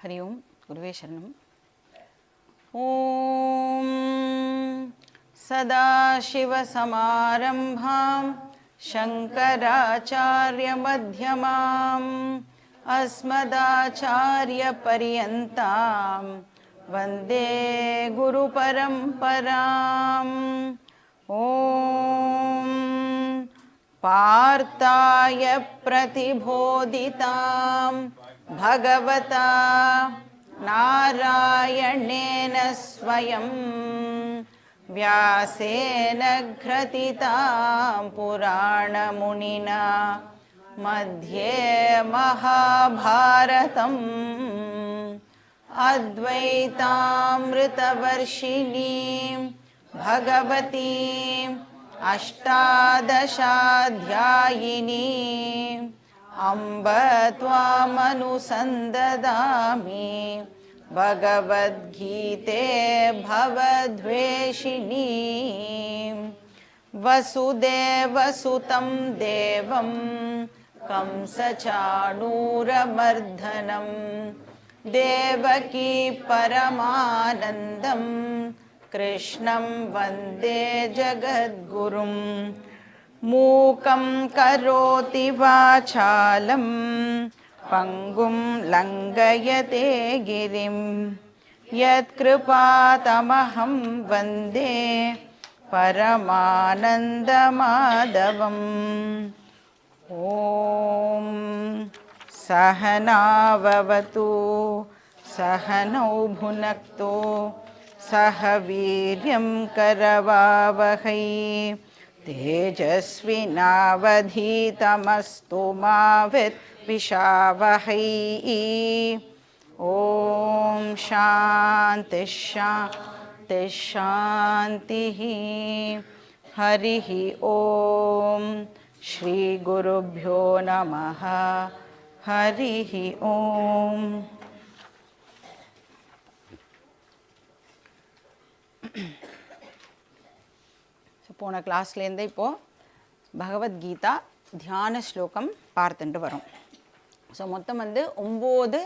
हरि ओम गुरुवे शरणम। ओम सदाशिवसमारंभां शंकराचार्यमध्यमाम् अस्मदाचार्यपर्यन्तां वन्दे गुरुपरम्पराम्। ओम पार्थाय प्रतिबोधितां भगवता नारायणेन स्वयं व्यासेन ग्रथितां पुराणमुनिना मध्ये महाभारतम् अद्वैतामृतवर्षिणीं भगवतीं अष्टादशाध्यायिनीं अम्ब त्वामनुसन्ददामि भगवद्गीते भवद्वेषिणीं। वसुदेवसुतं देवं कंसचाणूरमर्दनं देवकी परमानन्दं कृष्णं वन्दे जगद्गुरुं। मूकं करोति वाचालं पङ्गुं लङ्घयते गिरिं यत्कृपातमहं वन्दे परमानन्दमाधवम्। ॐ सहनाववतु सहनौ भुनक्तु सह वीर्यं करवावहै तेजस्विनावधीतमस्तु मा विद्विषावहै। ॐ शान्ति शान्ति शान्तिः। हरिः ॐ श्री गुरुभ्यो नमः। हरिः ॐ। போன கிளாஸ்லேருந்து இப்போது பகவத்கீதா தியான ஸ்லோகம் பார்த்துட்டு வரோம். ஸோ மொத்தம் 9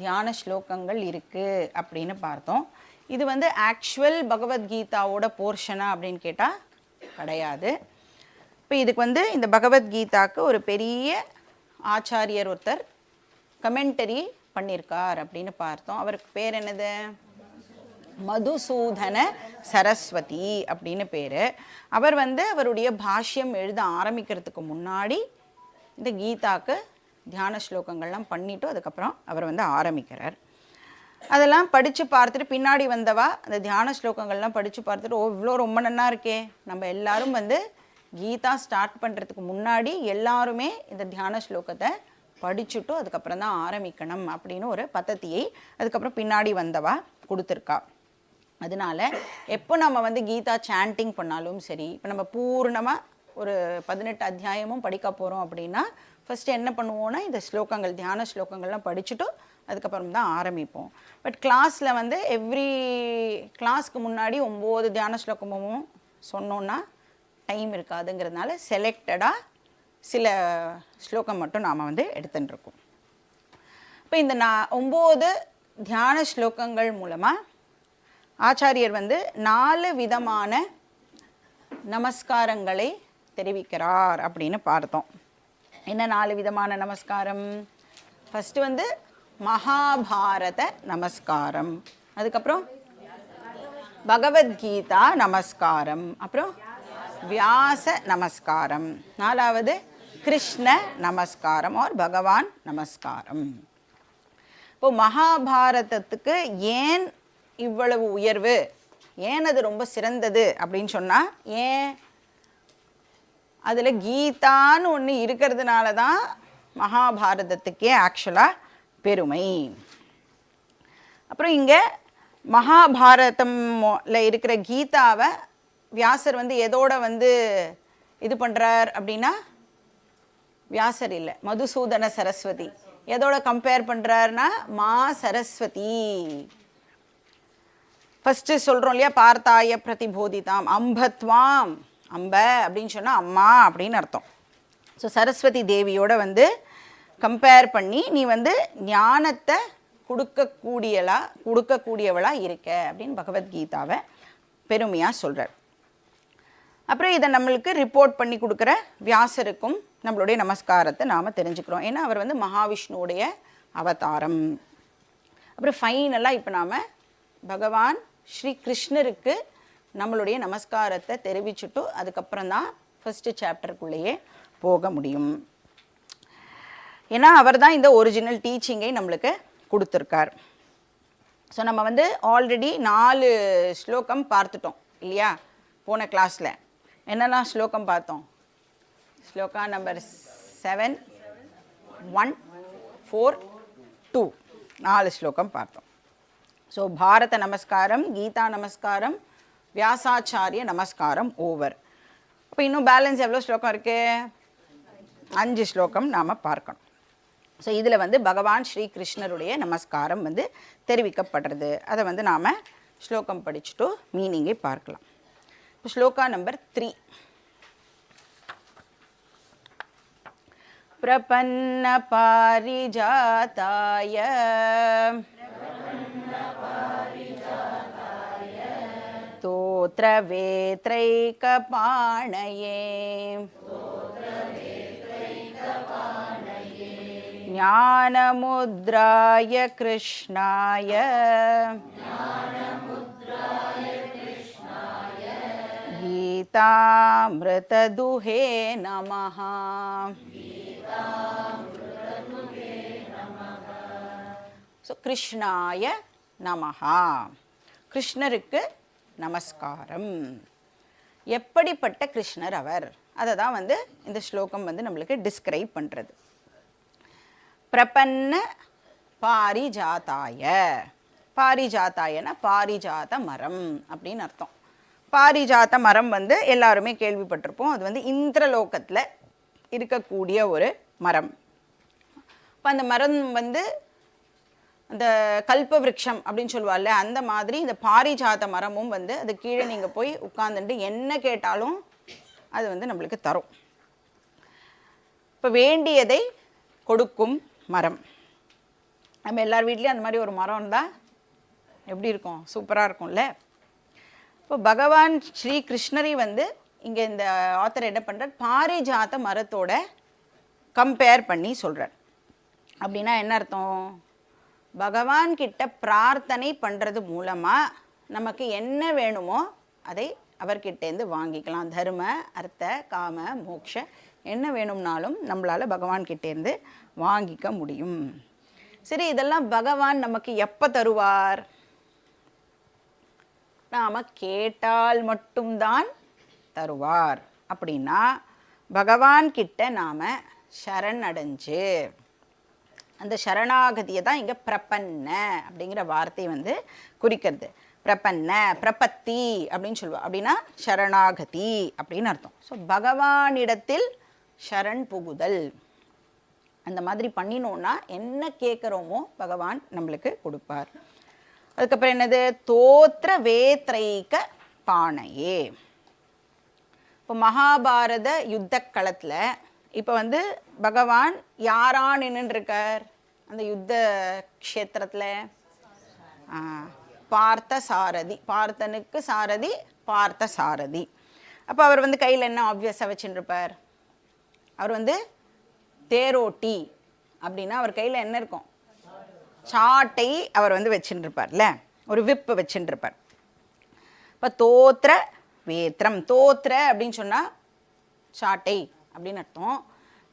தியான ஸ்லோகங்கள் இருக்குது அப்படின்னு பார்த்தோம். இது ஆக்சுவல் பகவத்கீதாவோட போர்ஷனா அப்படின்னு கேட்டால் கிடையாது. இப்போ இதுக்கு இந்த பகவத்கீதாவுக்கு ஒரு பெரிய ஆச்சாரியர் ஒருத்தர் கமெண்டரி பண்ணியிருக்கார் அப்படின்னு பார்த்தோம். அவருக்கு பேர் என்னது? மதுசூதன சரஸ்வதி அப்படின்னு பேர். அவர் அவருடைய பாஷ்யம் எழுத ஆரம்பிக்கிறதுக்கு முன்னாடி இந்த கீதாக்கு தியான ஸ்லோகங்கள்லாம் பண்ணிவிட்டு அதுக்கப்புறம் அவர் ஆரம்பிக்கிறார். அதெல்லாம் படித்து பார்த்துட்டு பின்னாடி வந்தவா அந்த தியான ஸ்லோகங்கள்லாம் படித்து பார்த்துட்டு ஓ இவ்வளோ ரொம்ப நல்லா இருக்கே, நம்ம எல்லாரும் கீதா ஸ்டார்ட் பண்ணுறதுக்கு முன்னாடி எல்லாருமே இந்த தியான ஸ்லோகத்தை படிச்சுட்டு அதுக்கப்புறம் தான் ஆரம்பிக்கணும் அப்படின்னு ஒரு பத்ததியை அதுக்கப்புறம் பின்னாடி வந்தவா கொடுத்துருக்கா. அதனால் எப்போ நம்ம கீதா சாண்டிங் பண்ணாலும் சரி, இப்போ நம்ம பூர்ணமாக ஒரு 18 அத்தியாயமும் படிக்க போகிறோம் அப்படின்னா ஃபஸ்ட்டு என்ன பண்ணுவோன்னா இந்த ஸ்லோகங்கள் தியான ஸ்லோகங்கள்லாம் படிச்சுட்டு அதுக்கப்புறம் தான் ஆரம்பிப்போம். பட் கிளாஸில் எவ்ரி கிளாஸ்க்கு முன்னாடி 9 தியான ஸ்லோகமும் சொன்னோன்னா டைம் இருக்காதுங்கிறதுனால செலக்டடாக சில ஸ்லோகம் மட்டும் நாம் எடுத்துட்டுருக்கோம். இப்போ இந்த 9 தியான ஸ்லோகங்கள் மூலமாக ஆச்சாரியர் 4 விதமான நமஸ்காரங்களை தெரிவிக்கிறார் அப்படின்னு பார்த்தோம். என்ன 4 விதமான நமஸ்காரம்? ஃபஸ்ட்டு மகாபாரத நமஸ்காரம், அதுக்கப்புறம் பகவத்கீதா நமஸ்காரம், அப்புறம் வியாச நமஸ்காரம், 4வது கிருஷ்ண நமஸ்காரம் ஆர் பகவான் நமஸ்காரம். இப்போ மகாபாரதத்துக்கு ஏன் இவ்வளவு உயர்வு, ஏன் அது ரொம்ப சிறந்தது அப்படின்னு சொன்னால், ஏன் அதில் கீதான்னு ஒன்று இருக்கிறதுனால தான் மகாபாரதத்துக்கே ஆக்சுவலாக பெருமை. அப்புறம் இங்கே மகாபாரதம்ல இருக்கிற கீதாவை வியாசர் எதோட இது பண்ணுறார் அப்படின்னா, வியாசர் இல்லை, மதுசூதன சரஸ்வதி எதோட கம்பேர் பண்ணுறாருன்னா மா சரஸ்வதி. ஃபஸ்ட்டு சொல்கிறோம் இல்லையா, பார்த்தாய பிரதிபோதிதாம் அம்பத்வாம், அம்ப அப்படின்னு சொன்னால் அம்மா அப்படின்னு அர்த்தம். ஸோ சரஸ்வதி தேவியோட கம்பேர் பண்ணி நீ ஞானத்தை கொடுக்கக்கூடியவளா இருக்க அப்படின்னு பகவத்கீதாவை பெருமையாக சொல்கிறார். அப்புறம் இதை நம்மளுக்கு ரிப்போர்ட் பண்ணி கொடுக்குற வியாசருக்கும் நம்மளுடைய நமஸ்காரத்தை நாம் தெரிஞ்சுக்கிறோம். ஏன்னா அவர் வந்து மகாவிஷ்ணுவுடைய அவதாரம். அப்புறம் ஃபைனலாக இப்போ நாம் பகவான் ஸ்ரீ கிருஷ்ணருக்கு நம்மளுடைய நமஸ்காரத்தை தெரிவிச்சுட்டு அதுக்கப்புறம் தான் ஃபஸ்ட்டு சாப்டருக்குள்ளேயே போக முடியும். ஏன்னா அவர் தான் இந்த ஒரிஜினல் டீச்சிங்கை நம்மளுக்கு கொடுத்துருக்கார். ஸோ நம்ம வந்து ஆல்ரெடி 4 ஸ்லோகம் பார்த்துட்டோம் இல்லையா போன கிளாஸில். என்னெல்லாம் ஸ்லோகம் பார்த்தோம்? ஸ்லோகா நம்பர் 7, 1, 4, 2 4 ஸ்லோகம் பார்த்தோம். ஸோ பாரத நமஸ்காரம், கீதா நமஸ்காரம், வியாசாச்சாரிய நமஸ்காரம் ஓவர். அப்போ இன்னும் பேலன்ஸ் எவ்வளோ ஸ்லோகம் இருக்குது? 5 ஸ்லோகம் நாம் பார்க்கணும். ஸோ இதில் வந்து பகவான் ஸ்ரீ கிருஷ்ணருடைய நமஸ்காரம் வந்து தெரிவிக்கப்படுறது. அதை வந்து நாம் ஸ்லோகம் படிச்சுட்டு மீனிங்கை பார்க்கலாம். இப்போ ஸ்லோகா நம்பர் 3. பிரபன்ன பாரிஜாதாய ஸ்தோத்ர வேத்ரைக பாணயே ஞானமுத்ராய கிருஷ்ணாய கீதாமிருததுஹே நமஹ. ஸோ கிருஷ்ணாய நமஹா, கிருஷ்ணருக்கு நமஸ்காரம். எப்படிப்பட்ட கிருஷ்ணர் அவர், அதை தான் வந்து இந்த ஸ்லோகம் வந்து நம்மளுக்கு டிஸ்கிரைப் பண்ணுறது. பிரபன்ன பாரிஜாதாய, பாரிஜாதாயனா பாரிஜாத மரம் அப்படின்னு அர்த்தம். பாரிஜாத மரம் வந்து எல்லாருமே கேள்விப்பட்டிருப்போம். அது வந்து இந்திரலோகத்தில் இருக்கக்கூடிய ஒரு மரம். இப்போ அந்த மரம் வந்து அந்த கல்ப விருட்சம் அப்படின்னு சொல்லுவாள்ல, அந்த மாதிரி இந்த பாரிஜாத மரமும் வந்து அது கீழே நீங்கள் போய் உட்காந்துட்டு என்ன கேட்டாலும் அது வந்து நம்மளுக்கு தரும். இப்போ வேண்டியதை கொடுக்கும் மரம். நம்ம எல்லார் வீட்லேயும் அந்த மாதிரி ஒரு மரம் இருந்தால் எப்படி இருக்கும்? சூப்பராக இருக்கும்ல. இப்போ பகவான் ஸ்ரீ கிருஷ்ணரை வந்து இங்கே இந்த ஆத்தர் என்ன பண்ணுறார், பாரிஜாத மரத்தோட கம்பேர் பண்ணி சொல்கிறார். அப்படின்னா என்ன அர்த்தம்? பகவான் கிட்ட பிரார்த்தனை பண்ணுறது மூலமாக நமக்கு என்ன வேணுமோ அதை அவர்கிட்டேருந்து வாங்கிக்கலாம். தர்ம, அர்த்த, காம, மோக்ஷ என்ன வேணும்னாலும் நம்மளால் பகவான்கிட்டேருந்து வாங்கிக்க முடியும். சரி, இதெல்லாம் பகவான் நமக்கு எப்போ தருவார்? நாம் கேட்டால் மட்டும்தான் தருவார். அப்படின்னா பகவான்கிட்ட நாம் சரண் அடைஞ்சு, அந்த சரணாகதியை தான் இங்கே பிரபன்ன அப்படிங்கிற வார்த்தை வந்து குறிக்கிறது. பிரபன்ன, பிரபத்தி அப்படின்னு சொல்லுவா. அப்படின்னா சரணாகதி அப்படின்னு அர்த்தம். ஸோ பகவானிடத்தில் சரண் புகுதல், அந்த மாதிரி பண்ணினோன்னா என்ன கேட்குறோமோ பகவான் நம்மளுக்கு கொடுப்பார். அதுக்கப்புறம் என்னது? தோத்ர வேத்ரைக பானையே. இப்போ மகாபாரத யுத்த களத்தில் இப்போ வந்து பகவான் யாரா நின்றுருக்கார் அந்த யுத்த க்ஷேத்திரத்தில்? பார்த்த சாரதி, பார்த்தனுக்கு சாரதி பார்த்த சாரதி. அப்போ அவர் வந்து கையில் என்ன ஆப்வியஸாக வச்சுருப்பார்? அவர் வந்து தேரோட்டி. அப்படின்னா அவர் கையில் என்ன இருக்கும்? சாட்டை அவர் வந்து வச்சுருப்பார்ல, ஒரு விப்பு வச்சுருப்பார். இப்போ தோத்ர வேத்திரம், தோத்ர அப்படின்னு சொன்னால் சாட்டை அப்படின்னு அர்த்தம்.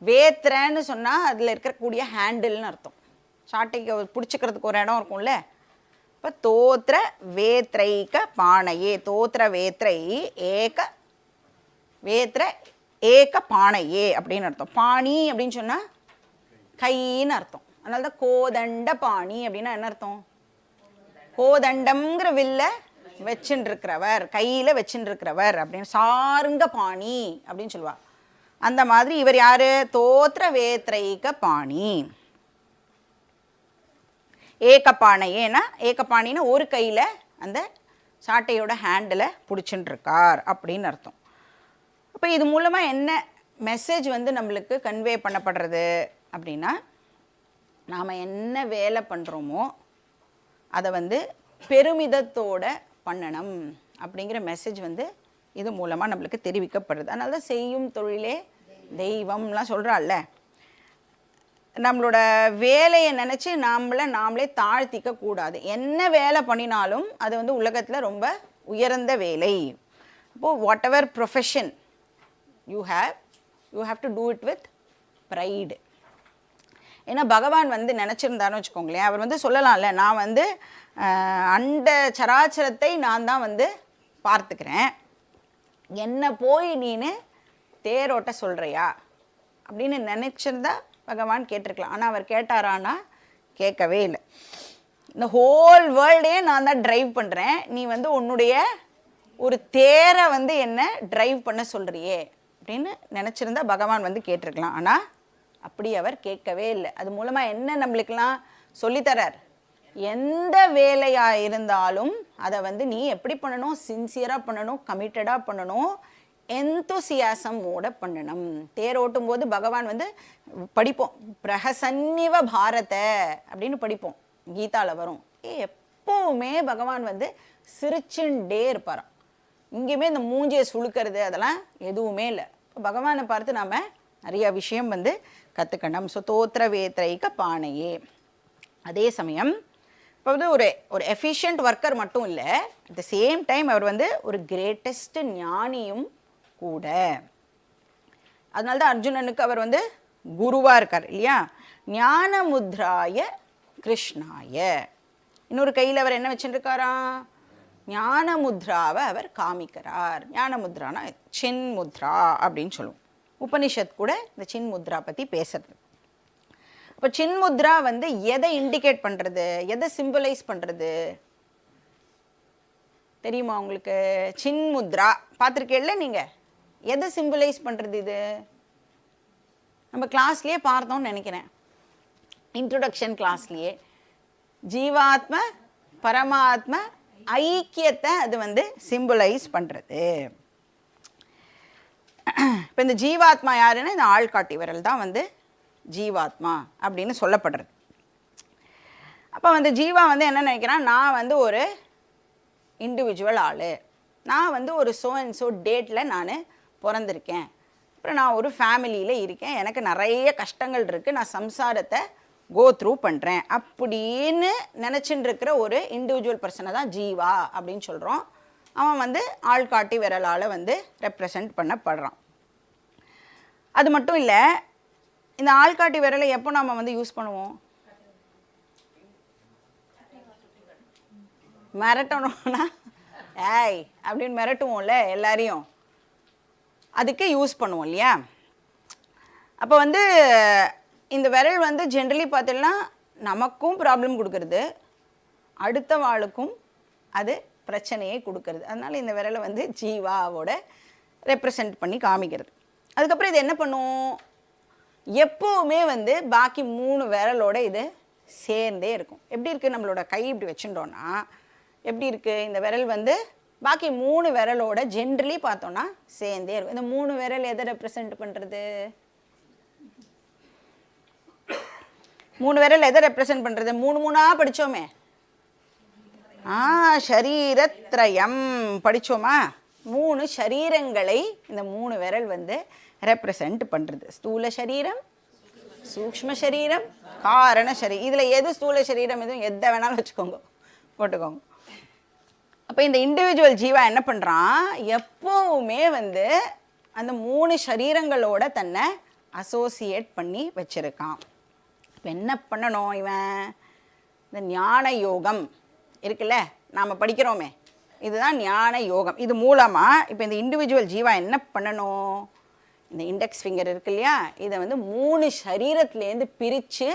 வேத்திரன்னு சொன்னால் அதில் இருக்கக்கூடிய ஹேண்டில்னு அர்த்தம். சாட்டைக்கு பிடிச்சிக்கிறதுக்கு ஒரு இடம் இருக்கும்ல. இப்போ தோத்ர வேத்ரைக பானையே, தோத்ர வேத்ரை ஏக வேத்ர ஏக பானையே அப்படின்னு அர்த்தம். பாணி அப்படின்னு சொன்னால் கைன்னு அர்த்தம். அதனால தான் கோதண்ட பாணி அப்படின்னா என்ன அர்த்தம்? கோதண்டம்ங்கிற வில்ல வச்சுட்டு இருக்கிறவர், கையில் வச்சுட்டு இருக்கிறவர் அப்படின்னு. சாருங்க பாணி அப்படின்னு சொல்லுவாள். அந்த மாதிரி இவர் யாரு? தோத்ர வேத்ரைக பாணி. ஏகப்பானை, ஏன்னா ஏகப்பாணின்னா ஒரு கையில் அந்த சாட்டையோட ஹேண்டில் பிடிச்சுட்டு இருக்கார் அப்படின்னு அர்த்தம். அப்போ இது மூலமாக என்ன மெசேஜ் வந்து நம்மளுக்கு கன்வே பண்ணப்படுறது அப்படின்னா, நாம் என்ன வேலை பண்ணுறோமோ அதை வந்து பெருமிதத்தோட பண்ணணும் அப்படிங்கிற மெசேஜ் வந்து இது மூலமாக நம்மளுக்கு தெரிவிக்கப்படுது. அதனால தான் செய்யும் தொழிலே தெய்வம்லாம் சொல்கிறாள்ல. நம்மளோட வேலையை நினச்சி நாமளே தாழ்த்திக்க கூடாது. என்ன வேலை பண்ணினாலும் அது வந்து உலகத்தில் ரொம்ப உயர்ந்த வேலை. அப்போது whatever profession you have to do it with pride. ஏன்னா பகவான் வந்து நினச்சிருந்தாருன்னு வச்சுக்கோங்களேன், அவர் வந்து சொல்லலாம்ல, நான் வந்து அண்ட சராச்சரத்தை நான் தான் வந்து பார்த்துக்கிறேன், என்னை போய் நீனு தேரோட்ட சொல்கிறியா அப்படின்னு நினச்சிருந்தா பகவான் கேட்டிருக்கலாம். ஆனால் அவர் கேட்டாரான்னா கேட்கவே இல்லை. இந்த ஹோல் வேர்ல்டே நான் தான் ட்ரைவ் பண்ணுறேன், நீ வந்து உன்னுடைய ஒரு தேரை வந்து என்ன ட்ரைவ் பண்ண சொல்கிறியே அப்படின்னு நினச்சிருந்தா பகவான் வந்து கேட்டிருக்கலாம். ஆனால் அப்படி அவர் கேட்கவே இல்லை. அது மூலமாக என்ன நம்மளுக்கெல்லாம் சொல்லித்தரார், எந்த வேலையாக இருந்தாலும் அதை வந்து நீ எப்படி பண்ணணும், சின்சியராக பண்ணணும், கமிட்டடாக பண்ணணும், எந்தூசியாசமோட பண்ணணும். தேரோட்டும் போது பகவான் வந்து படிப்போம், பிரஹசன்னிவ பாரத அப்படின்னு படிப்போம், கீதாவில் வரும். எப்போவுமே பகவான் வந்து சிரிச்சுண்டே இருப்பாராம். இங்கேயுமே இந்த மூஞ்சியை சுழுக்கிறது அதெல்லாம் எதுவுமே இல்லை. பகவானை பார்த்து நாம் நிறைய விஷயம் வந்து கற்றுக்கணும். ஸோ தோத்திர வேத்திரைக்க பானையே. அதே சமயம் இப்போ வந்து ஒரு எஃபிஷியன்ட் ஒர்க்கர் மட்டும் இல்லை, அட் த சேம் டைம் அவர் வந்து ஒரு கிரேட்டஸ்ட் ஞானியும் கூட. அதனால தான் அர்ஜுனனுக்கு அவர் வந்து குருவாக இருக்கார் இல்லையா. ஞான முத்ராய கிருஷ்ணாய. இன்னொரு கையில் அவர் என்ன வச்சுருக்காராம், ஞான முத்ராவை அவர் காமிக்கிறார். ஞான முத்ரானா சின் முத்ரா அப்படின்னு சொல்லுவோம். உபனிஷத் கூட இந்த சின் முத்ரா பற்றி பேசுறது. இப்போ சின் முத்ரா வந்து எதை இண்டிகேட் பண்ணுறது, எதை சிம்பிளைஸ் பண்ணுறது தெரியுமா உங்களுக்கு? சின் முத்ரா பார்த்துருக்கேன்ல நீங்கள், எதை சிம்பிளைஸ் பண்ணுறது? இது நம்ம கிளாஸ்லேயே பார்த்தோம்னு நினைக்கிறேன், இன்ட்ரொடக்ஷன் கிளாஸ்லேயே. ஜீவாத்ம பரமாத்ம ஐக்கியத்தை அது வந்து சிம்பிளைஸ் பண்ணுறது. இப்போ இந்த ஜீவாத்மா யாருன்னா இந்த ஆள்காட்டி விரல் தான் வந்து ஜீவாத்மா அப்படின்னு சொல்லப்படுறது. அப்போ வந்து ஜீவா வந்து என்ன நினைக்கிறான், நான் வந்து ஒரு இண்டிவிஜுவல் ஆள், நான் வந்து ஒரு ஸோ அண்ட் ஸோ டேட்டில் நான் பிறந்திருக்கேன், அப்புறம் நான் ஒரு ஃபேமிலியில் இருக்கேன், எனக்கு நிறைய கஷ்டங்கள் இருக்குது, நான் சம்சாரத்தை கோ த்ரூ பண்ணுறேன் அப்படின்னு நினச்சிட்டு இருக்கிற ஒரு இண்டிவிஜுவல் பர்சனை தான் ஜீவா அப்படின்னு சொல்கிறோம். அவன் வந்து ஆள்காட்டி விரலால் வந்து ரெப்ரசன்ட் பண்ணப்படுறான். அது மட்டும் இல்லை, இந்த ஆள்காட்டி விரலை எப்போ நாம் வந்து யூஸ் பண்ணுவோம்? மிரட்டணும்னா ஏய் அப்படின்னு மிரட்டுவோம்ல எல்லாரையும், அதுக்கு யூஸ் பண்ணுவோம் இல்லையா. அப்போ வந்து இந்த விரல் வந்து ஜென்ரலி பார்த்தீங்கன்னா நமக்கும் ப்ராப்ளம் கொடுக்கறது, அடுத்த வாளுக்கும் அது பிரச்சனையை கொடுக்கறது. அதனால் இந்த விரலை வந்து ஜீவாவோட ரெப்ரசன்ட் பண்ணி காமிக்கிறது. அதுக்கப்புறம் இது என்ன பண்ணும், எப்போவுமே வந்து பாக்கி 3 விரலோட இது சேர்ந்தே இருக்கும். எப்படி இருக்குது, நம்மளோட கை இப்படி வச்சுட்டோன்னா எப்படி இருக்குது, இந்த விரல் வந்து பாக்கி 3 விரலோட ஜென்ரலி பார்த்தோன்னா சேர்ந்தே இருக்கும். இந்த 3 விரல் எதை ரெப்ரசன்ட் பண்ணுறது? 3 விரல் எதை ரெப்ரசன்ட் பண்ணுறது? 3 படித்தோமே, ஷரீரத்ரயம் படித்தோமா. 3 சரீரங்களை இந்த 3 விரல் வந்து ரெப்ரசன்ட் பண்ணுறது. ஸ்தூல சரீரம், சூக்ஷ்ம சரீரம், காரண சரீரம். இதில் எது ஸ்தூல சரீரம் எதுவும் எதை வேணாலும் வச்சுக்கோங்க, போட்டுக்கோங்க. அப்போ இந்த இண்டிவிஜுவல் ஜீவா என்ன பண்ணுறான், எப்போவுமே வந்து அந்த 3 சரீரங்களோட தன்னை அசோசியேட் பண்ணி வச்சுருக்கான். இப்போ என்ன பண்ணணும், இவன் இந்த ஞான யோகம் இருக்குல்ல நாம் படிக்கிறோமே, இதுதான் ஞான யோகம். இது மூலமாக இப்போ இந்த இண்டிவிஜுவல் ஜீவா என்ன பண்ணணும், இந்த இண்டெக்ஸ் ஃபிங்கர் இருக்கு இல்லையா, இதை வந்து 3 சரீரத்துலேருந்து பிரித்து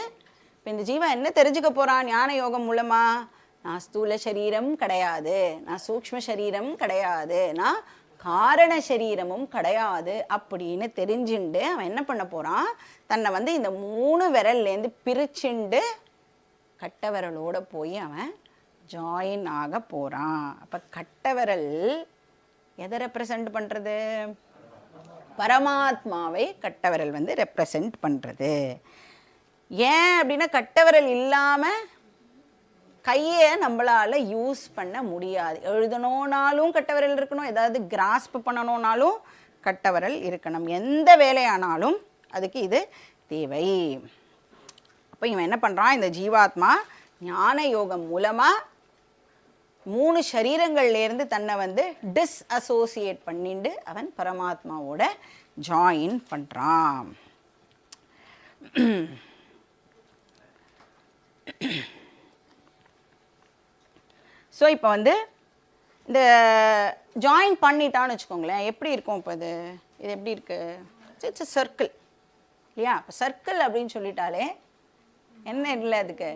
இப்போ இந்த ஜீவா என்ன தெரிஞ்சுக்க போகிறான் ஞான யோகம் மூலமாக, நான் ஸ்தூல சரீரம் கிடையாது, நான் சூக்ஷ்ம சரீரம் கிடையாது, நான் காரண சரீரமும் கிடையாது அப்படின்னு தெரிஞ்சுண்டு அவன் என்ன பண்ண போகிறான், தன்னை வந்து இந்த 3 விரல்லேருந்து பிரிச்சுண்டு கட்டை விரலோடு போய் அவன் ஜாயின் ஆக போகிறான். அப்போ கட்டை விரல் எதை ரெப்ரசன்ட் பண்ணுறது, பரமாத்மாவை கட்டை விரல் வந்து ரெப்ரசன்ட் பண்ணுறது. ஏன் அப்படின்னா கட்டை விரல் இல்லாமல் கையை நம்மளால் யூஸ் பண்ண முடியாது. எழுதணுன்னாலும் கட்டவிரல் இருக்கணும், ஏதாவது கிராஸ்ப் பண்ணணுன்னாலும் கட்டவிரல் இருக்கணும். எந்த வேலையானாலும் அதுக்கு இது தேவை. அப்போ இவன் என்ன பண்ணுறான், இந்த ஜீவாத்மா ஞான யோகம் மூலமாக 3 சரீரங்கள்லேருந்து தன்னை வந்து டிஸ்அசோசியேட் பண்ணிட்டு அவன் பரமாத்மாவோட ஜாயின் பண்ணுறான். ஸோ இப்போ வந்து இந்த ஜாயின் பண்ணிட்டான்னு வச்சுக்கோங்களேன், எப்படி இருக்கும் இப்போ இது எப்படி இருக்குது, இட்ஸ் அ சர்க்கிள் இல்லையா? இப்போ சர்க்கிள் அப்படின்னு சொல்லிட்டாலே என்ன இல்லை, அதுக்கு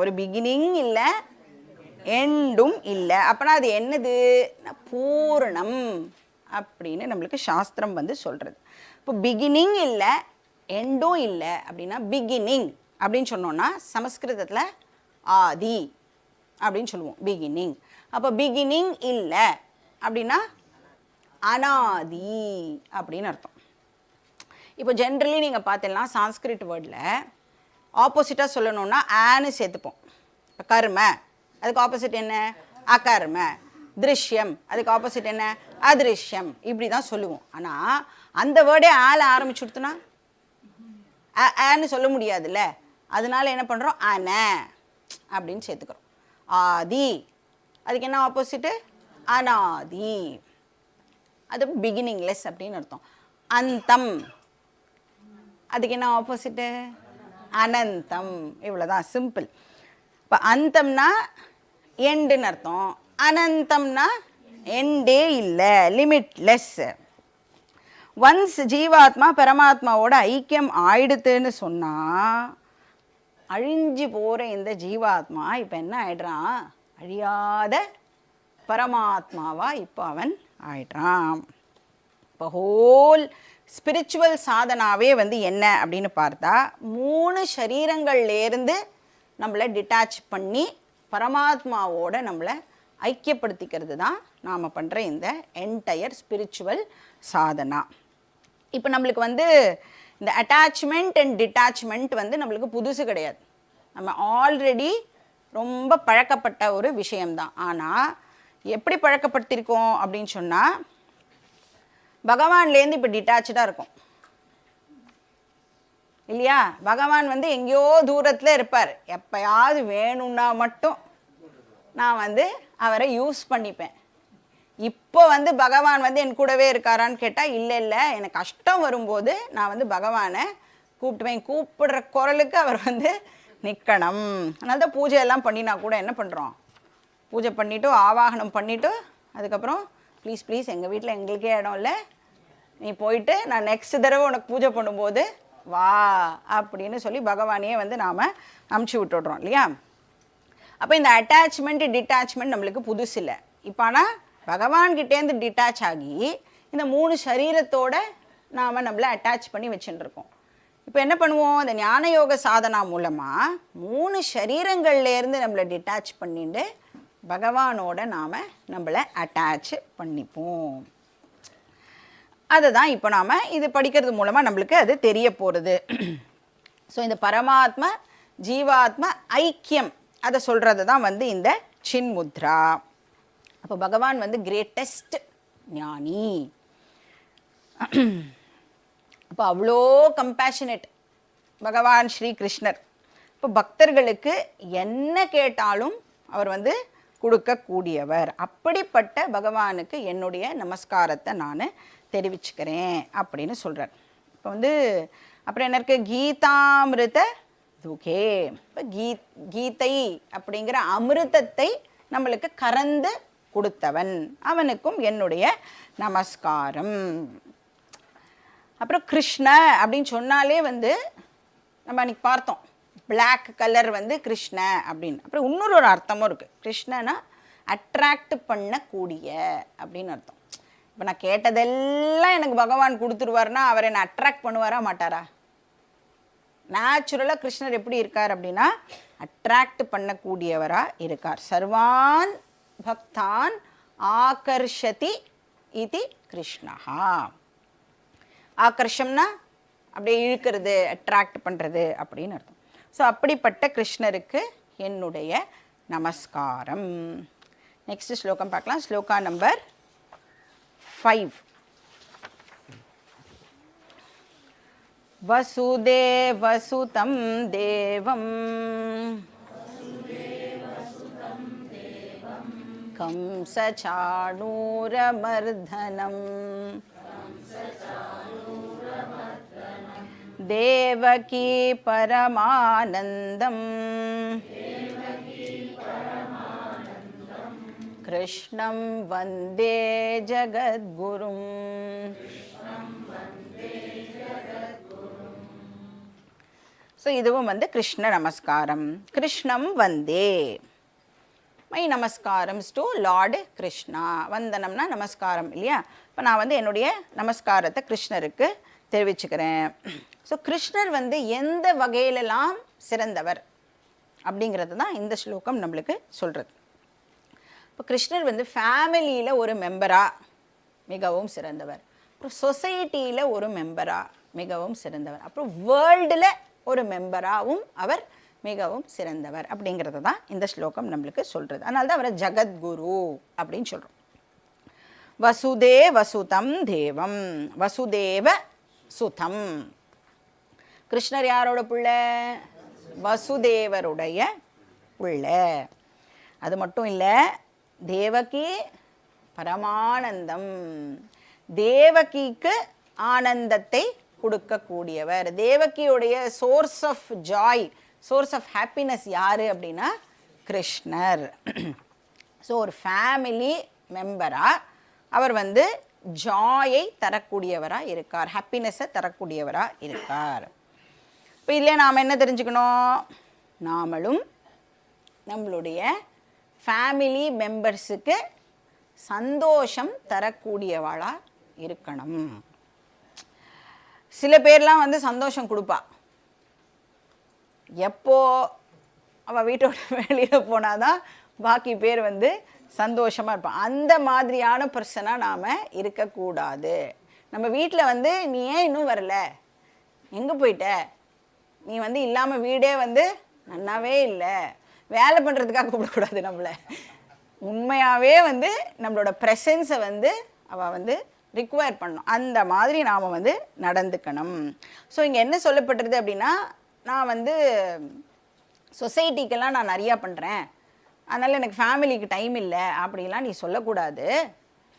ஒரு பிகினிங் இல்லை, எண்டும் இல்லை. அப்போனா அது என்னது, பூரணம் அப்படின்னு நம்மளுக்கு சாஸ்திரம் வந்து சொல்கிறது. இப்போ பிகினிங் இல்லை எண்டும் இல்லை அப்படின்னா பிகினிங் அப்படின்னு சொன்னோன்னா சமஸ்கிருதத்தில் ஆதி அப்படின்னு சொல்லுவோம், பிகினிங். அப்போ பிகினிங் இல்லை அப்படின்னா அனாதி அப்படின்னு அர்த்தம். இப்போ ஜென்ரலி நீங்கள் பார்த்தீங்கன்னா சான்ஸ்கிரிட் வேர்டில் ஆப்போசிட்டாக சொல்லணுன்னா ஆன்னு சேர்த்துப்போம். இப்போ கர்ம அதுக்கு ஆப்போசிட் என்ன, அகர்ம. திருஷ்யம் அதுக்கு ஆப்போசிட் என்ன, அதிருஷ்யம். இப்படி தான் சொல்லுவோம். ஆனால் அந்த வேர்டே ஆல ஆரம்பிச்சுடுத்துனா ஆன்னு சொல்ல முடியாதுல்ல, அதனால என்ன பண்ணுறோம், அன அப்படின்னு சேர்த்துக்கிறோம். ஆதி அதுக்கு என்ன ஆப்போசிட்டு, அனாதி. அது பிகினிங்லெஸ் அப்படின்னு அர்த்தம். அந்தம் அதுக்கு என்ன ஆப்போசிட்டு, அனந்தம். இவ்வளோதான், சிம்பிள். இப்போ அந்தம்னா எண்டுன்னு அர்த்தம், அனந்தம்னா எண்டே இல்லை, லிமிட்லெஸ். ஒன்ஸ் ஜீவாத்மா பரமாத்மாவோட ஐக்கியம் ஆயிடுத்துன்னு சொன்னால் அழிஞ்சு போகிற இந்த ஜீவாத்மா இப்போ என்ன ஆயிடுறான், அழியாத பரமாத்மாவா இப்போ அவன் ஆயிடுறான். இப்போ ஹோல் ஸ்பிரிச்சுவல் சாதனாவே வந்து என்ன அப்படின்னு பார்த்தா 3 சரீரங்கள்லேருந்து நம்மளை டிட்டாச் பண்ணி பரமாத்மாவோட நம்மளை ஐக்கியப்படுத்திக்கிறது தான் நாம் பண்ணுற இந்த என்டையர் ஸ்பிரிச்சுவல் சாதனா. இப்போ நம்மளுக்கு வந்து இந்த அட்டாச்மெண்ட் அண்ட் டிட்டாச்மெண்ட் வந்து நம்மளுக்கு புதுசு கிடையாது, நம்ம ஆல்ரெடி ரொம்ப பழக்கப்பட்ட ஒரு விஷயம்தான். ஆனால் எப்படி பழக்கப்படுத்தியிருக்கோம் அப்படின்னு சொன்னால் பகவான்லேருந்து இப்போ டிட்டாச்சாக இருக்கும் இல்லையா? பகவான் வந்து எங்கேயோ தூரத்தில் இருப்பார், எப்போயாவது வேணும்னா மட்டும் நான் வந்து அவரை யூஸ் பண்ணிப்பேன். இப்போ வந்து பகவான் வந்து என் கூடவே இருக்காரான்னு கேட்டால் இல்லை இல்லை, எனக்கு கஷ்டம் வரும்போது நான் வந்து பகவானை கூப்பிட்டுவேன். கூப்பிடுற குரலுக்கு அவர் வந்து நிற்கணும். அதனால தான் பூஜையெல்லாம் பண்ணினா கூட என்ன பண்ணுறோம், பூஜை பண்ணிவிட்டு ஆவாகனம் பண்ணிவிட்டு அதுக்கப்புறம் ப்ளீஸ் ப்ளீஸ் எங்கள் வீட்டில் எங்களுக்கே இடம் இல்லை, நீ போயிட்டு நான் நெக்ஸ்ட் தடவை உனக்கு பூஜை பண்ணும்போது வா அப்படின்னு சொல்லி பகவானையே வந்து நாம் அமுச்சு விட்டுடுறோம் இல்லையா? அப்போ இந்த அட்டாச்மெண்ட் டிட்டாச்மெண்ட் நம்மளுக்கு புதுசு இல்லை. இப்போ ஆனால் பகவான்கிட்டேருந்து டிட்டாச் ஆகி இந்த 3 சரீரத்தோட நாம் நம்மளை அட்டாச் பண்ணி வச்சுட்டுருக்கோம். இப்போ என்ன பண்ணுவோம், இந்த ஞான யோக சாதனா மூலமாக 3 சரீரங்கள்லேருந்து நம்மளை டிட்டாச் பண்ணிட்டு பகவானோட நாம் நம்மளை அட்டாச் பண்ணிப்போம். அதை தான் இப்போ நாம் இது படிக்கிறது மூலமாக நம்மளுக்கு அது தெரிய போகிறது. ஸோ இந்த பரமாத்மா ஜீவாத்மா ஐக்கியம் அதை சொல்கிறது தான் வந்து இந்த சின்முத்ரா. அப்போ பகவான் வந்து கிரேட்டஸ்ட் ஞானி. அப்போ அவ்வளோ கம்பேஷனேட் பகவான் ஸ்ரீ கிருஷ்ணர். இப்போ பக்தர்களுக்கு என்ன கேட்டாலும் அவர் வந்து கொடுக்கக்கூடியவர். அப்படிப்பட்ட பகவானுக்கு என்னுடைய நமஸ்காரத்தை நான் தெரிவிச்சுக்கிறேன் அப்படின்னு சொல்கிறார். இப்போ வந்து அப்புறம் என்ன இருக்குது, கீதாமிருத துகே. இப்போ கீதை அப்படிங்கிற அமிர்தத்தை நம்மளுக்கு கறந்து கொடுத்தவன், அவனுக்கும் என்னுடைய நமஸ்காரம். அப்புறம் கிருஷ்ண அப்படின்னு சொன்னாலே வந்து நம்ம அன்றைக்கி பார்த்தோம், பிளாக் கலர் வந்து கிருஷ்ண அப்படின்னு. அப்புறம் இன்னொரு ஒரு அர்த்தமும் இருக்குது, கிருஷ்ணனா அட்ராக்ட் பண்ணக்கூடிய அப்படின்னு அர்த்தம். இப்போ நான் கேட்டதெல்லாம் எனக்கு பகவான் கொடுத்துருவார்னா அவர் என்னை அட்ராக்ட் பண்ணுவாரா மாட்டாரா? நேச்சுரலாக கிருஷ்ணர் எப்படி இருக்கார் அப்படின்னா அட்ராக்ட் பண்ணக்கூடியவராக இருக்கார். சர்வான் பக்தான் ஆகர்ஷதி இது கிருஷ்ணஹா. ஆகர்ஷம்னா அப்படியே இழுக்கிறது, அட்ராக்ட் பண்ணுறது அப்படின்னு அர்த்தம். ஸோ அப்படிப்பட்ட கிருஷ்ணருக்கு என்னுடைய நமஸ்காரம். நெக்ஸ்ட் ஸ்லோகம் பார்க்கலாம். ஸ்லோகா நம்பர் 5. வசுதேவசுதம் தேவம் கம்சசாணூரமர்தனம் தேவகி பரமானந்தம் கிருஷ்ணம் வந்தே ஜகத்குரும். ஸோ இதுவும் வந்து கிருஷ்ண நமஸ்காரம். கிருஷ்ணம் வந்தே, my namaskarams to Lord Krishna. வந்தனம்னா நமஸ்காரம் இல்லையா? இப்போ நான் வந்து என்னுடைய நமஸ்காரத்தை கிருஷ்ணருக்கு தெரிவிச்சுக்கிறேன். ஸோ கிருஷ்ணர் வந்து எந்த வகையிலெல்லாம் சிறந்தவர் அப்படிங்கிறது தான் இந்த ஸ்லோகம் நம்மளுக்கு சொல்கிறது. இப்போ கிருஷ்ணர் வந்து ஃபேமிலியில் ஒரு மெம்பராக மிகவும் சிறந்தவர், அப்புறம் சொசைட்டியில் ஒரு மெம்பராக மிகவும் சிறந்தவர், அப்புறம் வேர்ல்டில் ஒரு மெம்பராகவும் அவர் மிகவும் சிறந்தவர் அப்படிங்கிறது தான் இந்த ஸ்லோகம் நம்மளுக்கு சொல்கிறது. அதனால தான் அவரை ஜகத்குரு அப்படின்னு சொல்கிறோம். வசுதே வசுதம் தேவம், வசுதேவ சுதம். கிருஷ்ணர் யாரோட பிள்ளை? வசுதேவருடைய பிள்ளை. அது மட்டும் இல்லை, தேவகி பரமானந்தம், தேவகிக்கு ஆனந்தத்தை கொடுக்கக்கூடியவர். தேவகியுடைய source of joy, source of happiness யார் அப்படின்னா கிருஷ்ணர். ஸோ ஒரு ஃபேமிலி மெம்பராக அவர் வந்து ஜாயை தரக்கூடியவராக இருக்கார், ஹாப்பினஸை தரக்கூடியவராக இருக்கார். இப்போ இதில் நாம் என்ன தெரிஞ்சுக்கணும்? நாமளும் நம்மளுடைய ஃபேமிலி மெம்பர்ஸுக்கு சந்தோஷம் தரக்கூடியவளாக இருக்கணும். சில பேர்லாம் வந்து சந்தோஷம் கொடுப்பா, எப்போ அவள் வீட்டோட வெளியில் போனாதான் பாக்கி பேர் வந்து சந்தோஷமாக இருப்பான். அந்த மாதிரியான பர்சனாக நாம் இருக்கக்கூடாது. நம்ம வீட்டில் வந்து நீ ஏன் இன்னும் வரல, எங்கே போயிட்ட, நீ வந்து இல்லாமல் வீடே வந்து நன்னாவே இல்லை, வேலை பண்ணுறதுக்காக கூப்பிடக்கூடாது. நம்மளை உண்மையாகவே வந்து நம்மளோட ப்ரெசன்ஸை வந்து அவள் வந்து ரிக்வயர் பண்ணணும். அந்த மாதிரி நாம் வந்து நடந்துக்கணும். ஸோ இங்கே என்ன சொல்லப்பட்டிருது அப்படின்னா, நான் வந்து சொசைட்டிக்கெல்லாம் நான் நிறையா பண்ணுறேன், அதனால் எனக்கு ஃபேமிலிக்கு டைம் இல்லை அப்படிலாம் நீ சொல்லக்கூடாது.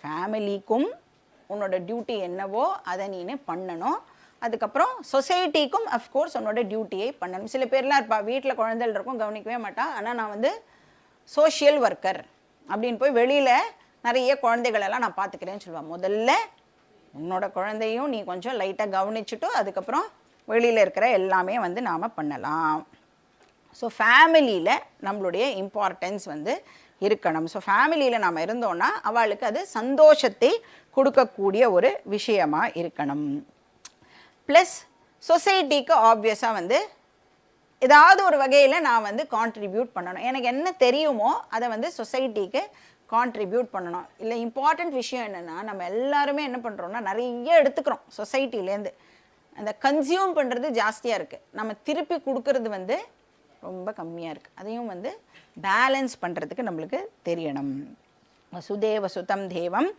ஃபேமிலிக்கும் உன்னோட டியூட்டி என்னவோ அதை நீ பண்ணணும். அதுக்கப்புறம் சொசைட்டிக்கும் அஃப்கோர்ஸ் உன்னோட டியூட்டியை பண்ணணும். சில பேர்லாம் இருப்பா, வீட்டில் குழந்தைகள் இருக்கும், கவனிக்கவே மாட்டான், ஆனால் நான் வந்து சோஷியல் ஒர்க்கர் அப்படின்னு போய் வெளியில் நிறைய குழந்தைகளெல்லாம் நான் பார்த்துக்கிறேன்னு சொல்லுவாள். முதல்ல உன்னோட குழந்தையும் நீ கொஞ்சம் லைட்டாக கவனிச்சுட்டு அதுக்கப்புறம் வெளியில் இருக்கிற எல்லாமே வந்து நாம் பண்ணலாம். ஸோ ஃபேமிலியில் நம்மளுடைய இம்பார்ட்டன்ஸ் வந்து இருக்கணும். ஸோ ஃபேமிலியில் நாம் இருந்தோன்னா அவளுக்கு அது சந்தோஷத்தை கொடுக்கக்கூடிய ஒரு விஷயமாக இருக்கணும். ப்ளஸ் சொசைட்டிக்கு ஆப்வியஸாக வந்து ஏதாவது ஒரு வகையில் நான் வந்து கான்ட்ரிபியூட் பண்ணணும். எனக்கு என்ன தெரியுமோ அதை வந்து சொசைட்டிக்கு கான்ட்ரிபியூட் பண்ணணும். இல்லை இம்பார்ட்டண்ட் விஷயம் என்னென்னா, நம்ம எல்லாருமே என்ன பண்ணுறோன்னா நிறைய எடுத்துக்கிறோம் சொசைட்டிலேருந்து. அந்த கன்சியூம் பண்ணுறது ஜாஸ்தியாக இருக்குது, நம்ம திருப்பி கொடுக்கறது வந்து ரொம்ப கம்மியாக இருக்குது. அதையும் வந்து பேலன்ஸ் பண்ணுறதுக்கு நம்மளுக்கு தெரியணும். வசுதேவ சுதம் தேவம்,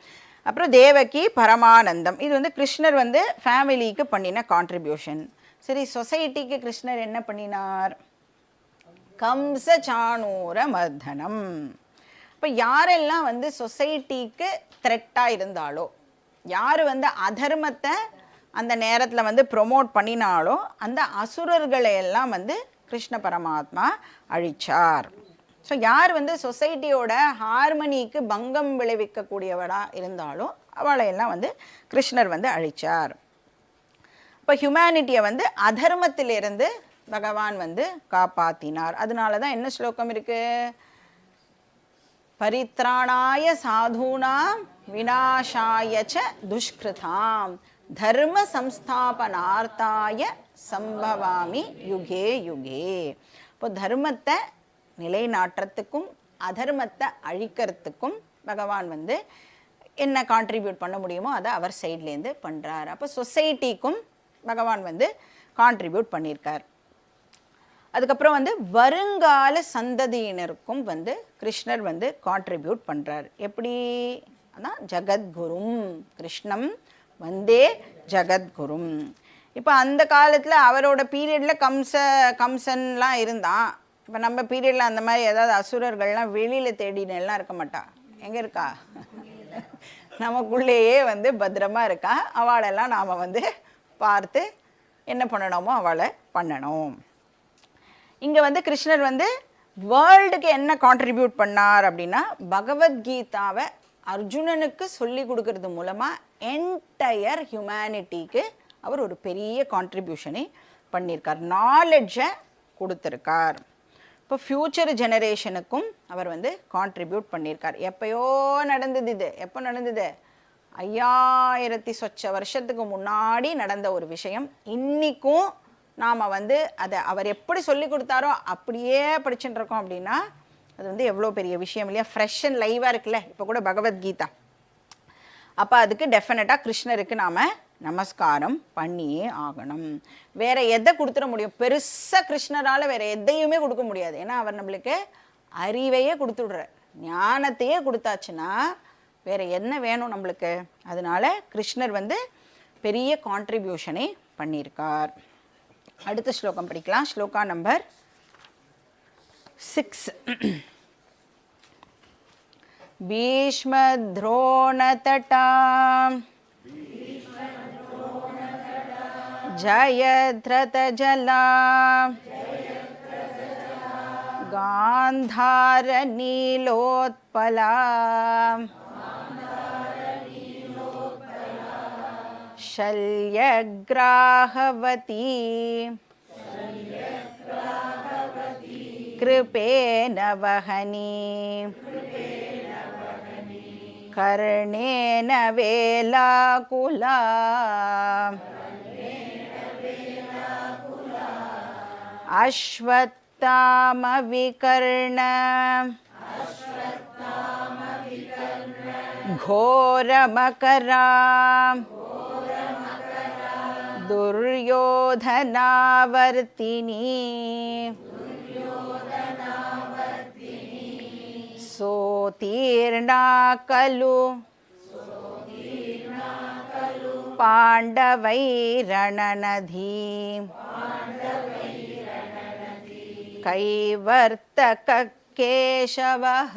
அப்புறம் தேவகி பரமானந்தம். இது வந்து கிருஷ்ணர் வந்து ஃபேமிலிக்கு பண்ணின கான்ட்ரிபியூஷன். சரி, சொசைட்டிக்கு கிருஷ்ணர் என்ன பண்ணினார்? கம்ச சாணூர மர்தனம். இப்போ யாரெல்லாம் வந்து சொசைட்டிக்கு த்ரெட்டாக இருந்தாலோ, யார் வந்து அதர்மத்தை அந்த நேரத்தில் வந்து ப்ரொமோட் பண்ணினாலோ அந்த அசுரர்களை எல்லாம் வந்து கிருஷ்ண பரமாத்மா அழிச்சார். ஸோ யார் வந்து சொசைட்டியோட ஹார்மனிக்கு பங்கம் விளைவிக்கக்கூடியவராக இருந்தாலும் அவளையெல்லாம் வந்து கிருஷ்ணர் வந்து அழிச்சார். இப்போ ஹியூமனிட்டியை வந்து அதர்மத்திலிருந்து பகவான் வந்து காப்பாற்றினார். அதனால தான் என்ன ஸ்லோகம் இருக்குது? பரித்ராணாய சாதூனாம் விநாசாய ச துஷ்கிருதாம் தர்ம சம்ஸ்தாபனார்த்தாய சம்பவாமி யுகே யுகே. இப்போ தர்மத்தை நிலைநாட்டுறதுக்கும் அதர்மத்தை அழிக்கிறதுக்கும் பகவான் வந்து என்ன கான்ட்ரிபியூட் பண்ண முடியுமோ அதை அவர் சைட்லேருந்து பண்ணுறார். அப்போ சொசைட்டிக்கும் பகவான் வந்து கான்ட்ரிபியூட் பண்ணியிருக்கார். அதுக்கப்புறம் வந்து வருங்கால சந்ததியினருக்கும் வந்து கிருஷ்ணர் வந்து கான்ட்ரிபியூட் பண்ணுறார். எப்படி? அதான் ஜகத்குரும், கிருஷ்ணம் வந்தே ஜகத்குரும். இப்போ அந்த காலத்தில் அவரோட பீரியடில் கம்சன்லாம் இருந்தான். இப்போ நம்ம பீரியடில் அந்த மாதிரி ஏதாவது அசுரர்கள்லாம் வெளியில் தேடினெல்லாம் இருக்க மாட்டா. எங்கே இருக்கா? நமக்குள்ளேயே வந்து பத்திரமா இருக்கா. அவளெல்லாம் நாம் வந்து பார்த்து என்ன பண்ணணுமோ அவளை பண்ணணும். இங்கே வந்து கிருஷ்ணர் வந்து வேர்ல்டுக்கு என்ன கான்ட்ரிபியூட் பண்ணார் அப்படின்னா, பகவத்கீதாவை அர்ஜுனனுக்கு சொல்லி கொடுக்கறது மூலமாக என்டையர் ஹியூமனிட்டிக்கு அவர் ஒரு பெரிய கான்ட்ரிபியூஷனை பண்ணியிருக்கார், நாலெட்ஜை கொடுத்துருக்கார். இப்போ ஃப்யூச்சர் ஜெனரேஷனுக்கும் அவர் வந்து கான்ட்ரிபியூட் பண்ணியிருக்கார். எப்பயோ நடந்தது இது. எப்போ நடந்தது? 5000 சொச்ச வருஷத்துக்கு முன்னாடி நடந்த ஒரு விஷயம். இன்றைக்கும் நாம் வந்து அதை அவர் எப்படி சொல்லி கொடுத்தாரோ அப்படியே படிச்சுட்டு இருக்கோம் அப்படின்னா அது வந்து எவ்வளோ பெரிய விஷயம் இல்லையா? ஃப்ரெஷ் அண்ட் லைவாக இருக்குல்ல இப்போ கூட பகவத்கீதா. அப்போ அதுக்கு டெஃபினட்டாக கிருஷ்ணருக்கு நாம் நமஸ்காரம் பண்ணியே ஆகணும். வேறு எதை கொடுத்துட முடியும்? பெருசாக கிருஷ்ணரால் வேறு எதையுமே கொடுக்க முடியாது. ஏன்னா அவர் நம்மளுக்கு அறிவையே கொடுத்துடுறார், ஞானத்தையே கொடுத்தாச்சுன்னா வேறு என்ன வேணும் நம்மளுக்கு? அதனால கிருஷ்ணர் வந்து பெரிய கான்ட்ரிபியூஷனை பண்ணியிருக்கார். அடுத்த ஸ்லோகம் படிக்கலாம். ஸ்லோகா நம்பர் 6. பீஷ்மத்ரோணதடா ஜயத்ரதஜலா காந்தாரநீலோத்பலா शल्यग्राहवती कृपेण वहनी कर्णेन वेलाकुला अश्वत्थामविकर्ण घोरमकरा दुर्योधनावर्तिनी सोतीर्णा खलु पाण्डवैरणनधी कैवर्तक केशवः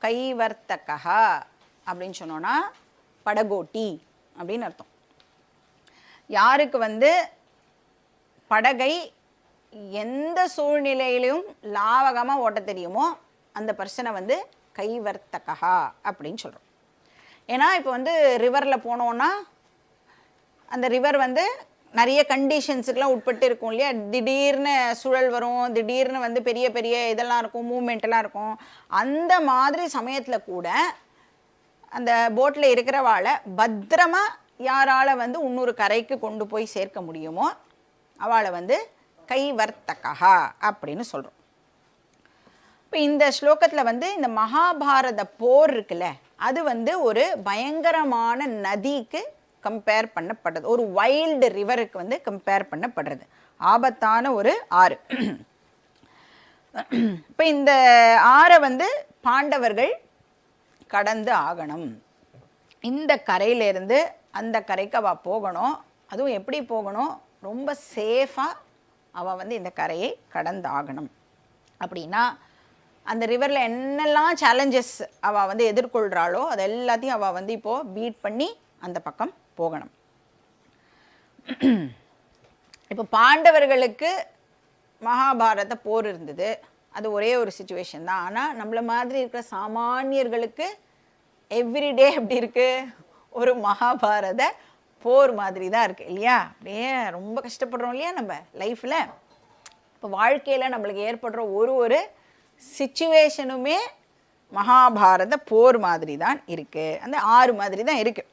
கைவர்த்தகா அப்படின்னு சொன்னோன்னா படகோட்டி அப்படின்னு அர்த்தம். யாருக்கு வந்து படகை எந்த சூழ்நிலையிலும் லாவகமாக ஓட்ட தெரியுமோ அந்த பர்சனை வந்து கைவர்த்தகா அப்படின்னு சொல்கிறோம். ஏன்னா இப்போ வந்து ரிவரில் போனோன்னா அந்த ரிவர் வந்து நிறைய கண்டிஷன்ஸுக்கெலாம் உட்பட்டு இருக்கும் இல்லையா? திடீர்னு சுழல் வரும், திடீர்னு வந்து பெரிய பெரிய இதெல்லாம் இருக்கும், மூமெண்ட்டெல்லாம் இருக்கும். அந்த மாதிரி சமயத்தில் கூட அந்த போட்டில் இருக்கிறவாளை பத்திரமாக யாரால் வந்து இன்னொரு கரைக்கு கொண்டு போய் சேர்க்க முடியுமோ அவளை வந்து கைவர்த்தகா அப்படின்னு சொல்கிறோம். இப்போ இந்த ஸ்லோகத்தில் வந்து இந்த மகாபாரத போர் இருக்குல்ல, அது வந்து ஒரு பயங்கரமான நதிக்கு கம்பேர் பண்ணப்படுறது, ஒரு வைல்டு ரிவருக்கு வந்து கம்பேர் பண்ணப்படுறது, ஆபத்தான ஒரு ஆறு. இப்போ இந்த ஆறை வந்து பாண்டவர்கள் கடந்து ஆகணும். இந்த கரையிலேருந்து அந்த கரைக்கு அவள் போகணும். அதுவும் எப்படி போகணும்? ரொம்ப சேஃபாக அவள் வந்து இந்த கரையை கடந்து ஆகணும். அப்படின்னா அந்த ரிவரில் என்னெல்லாம் சேலஞ்சஸ் அவள் வந்து எதிர்கொள்கிறாளோ அது எல்லாத்தையும் அவள் வந்து இப்போது பீட் பண்ணி அந்த பக்கம் போகணும். இப்போ பாண்டவர்களுக்கு மகாபாரத போர் இருந்தது, அது ஒரே ஒரு சுச்சுவேஷன் தான். ஆனால் நம்மள மாதிரி இருக்கிற சாமானியர்களுக்கு எவ்ரிடே எப்படி இருக்குது? ஒரு மகாபாரத போர் மாதிரி தான் இருக்குது இல்லையா? அப்படியே ரொம்ப கஷ்டப்படுறோம் இல்லையா நம்ம லைஃப்பில். இப்போ வாழ்க்கையில் நம்மளுக்கு ஏற்படுற ஒரு சிச்சுவேஷனுமே மகாபாரத போர் மாதிரி தான் இருக்குது, அந்த ஆறு மாதிரி தான் இருக்குது.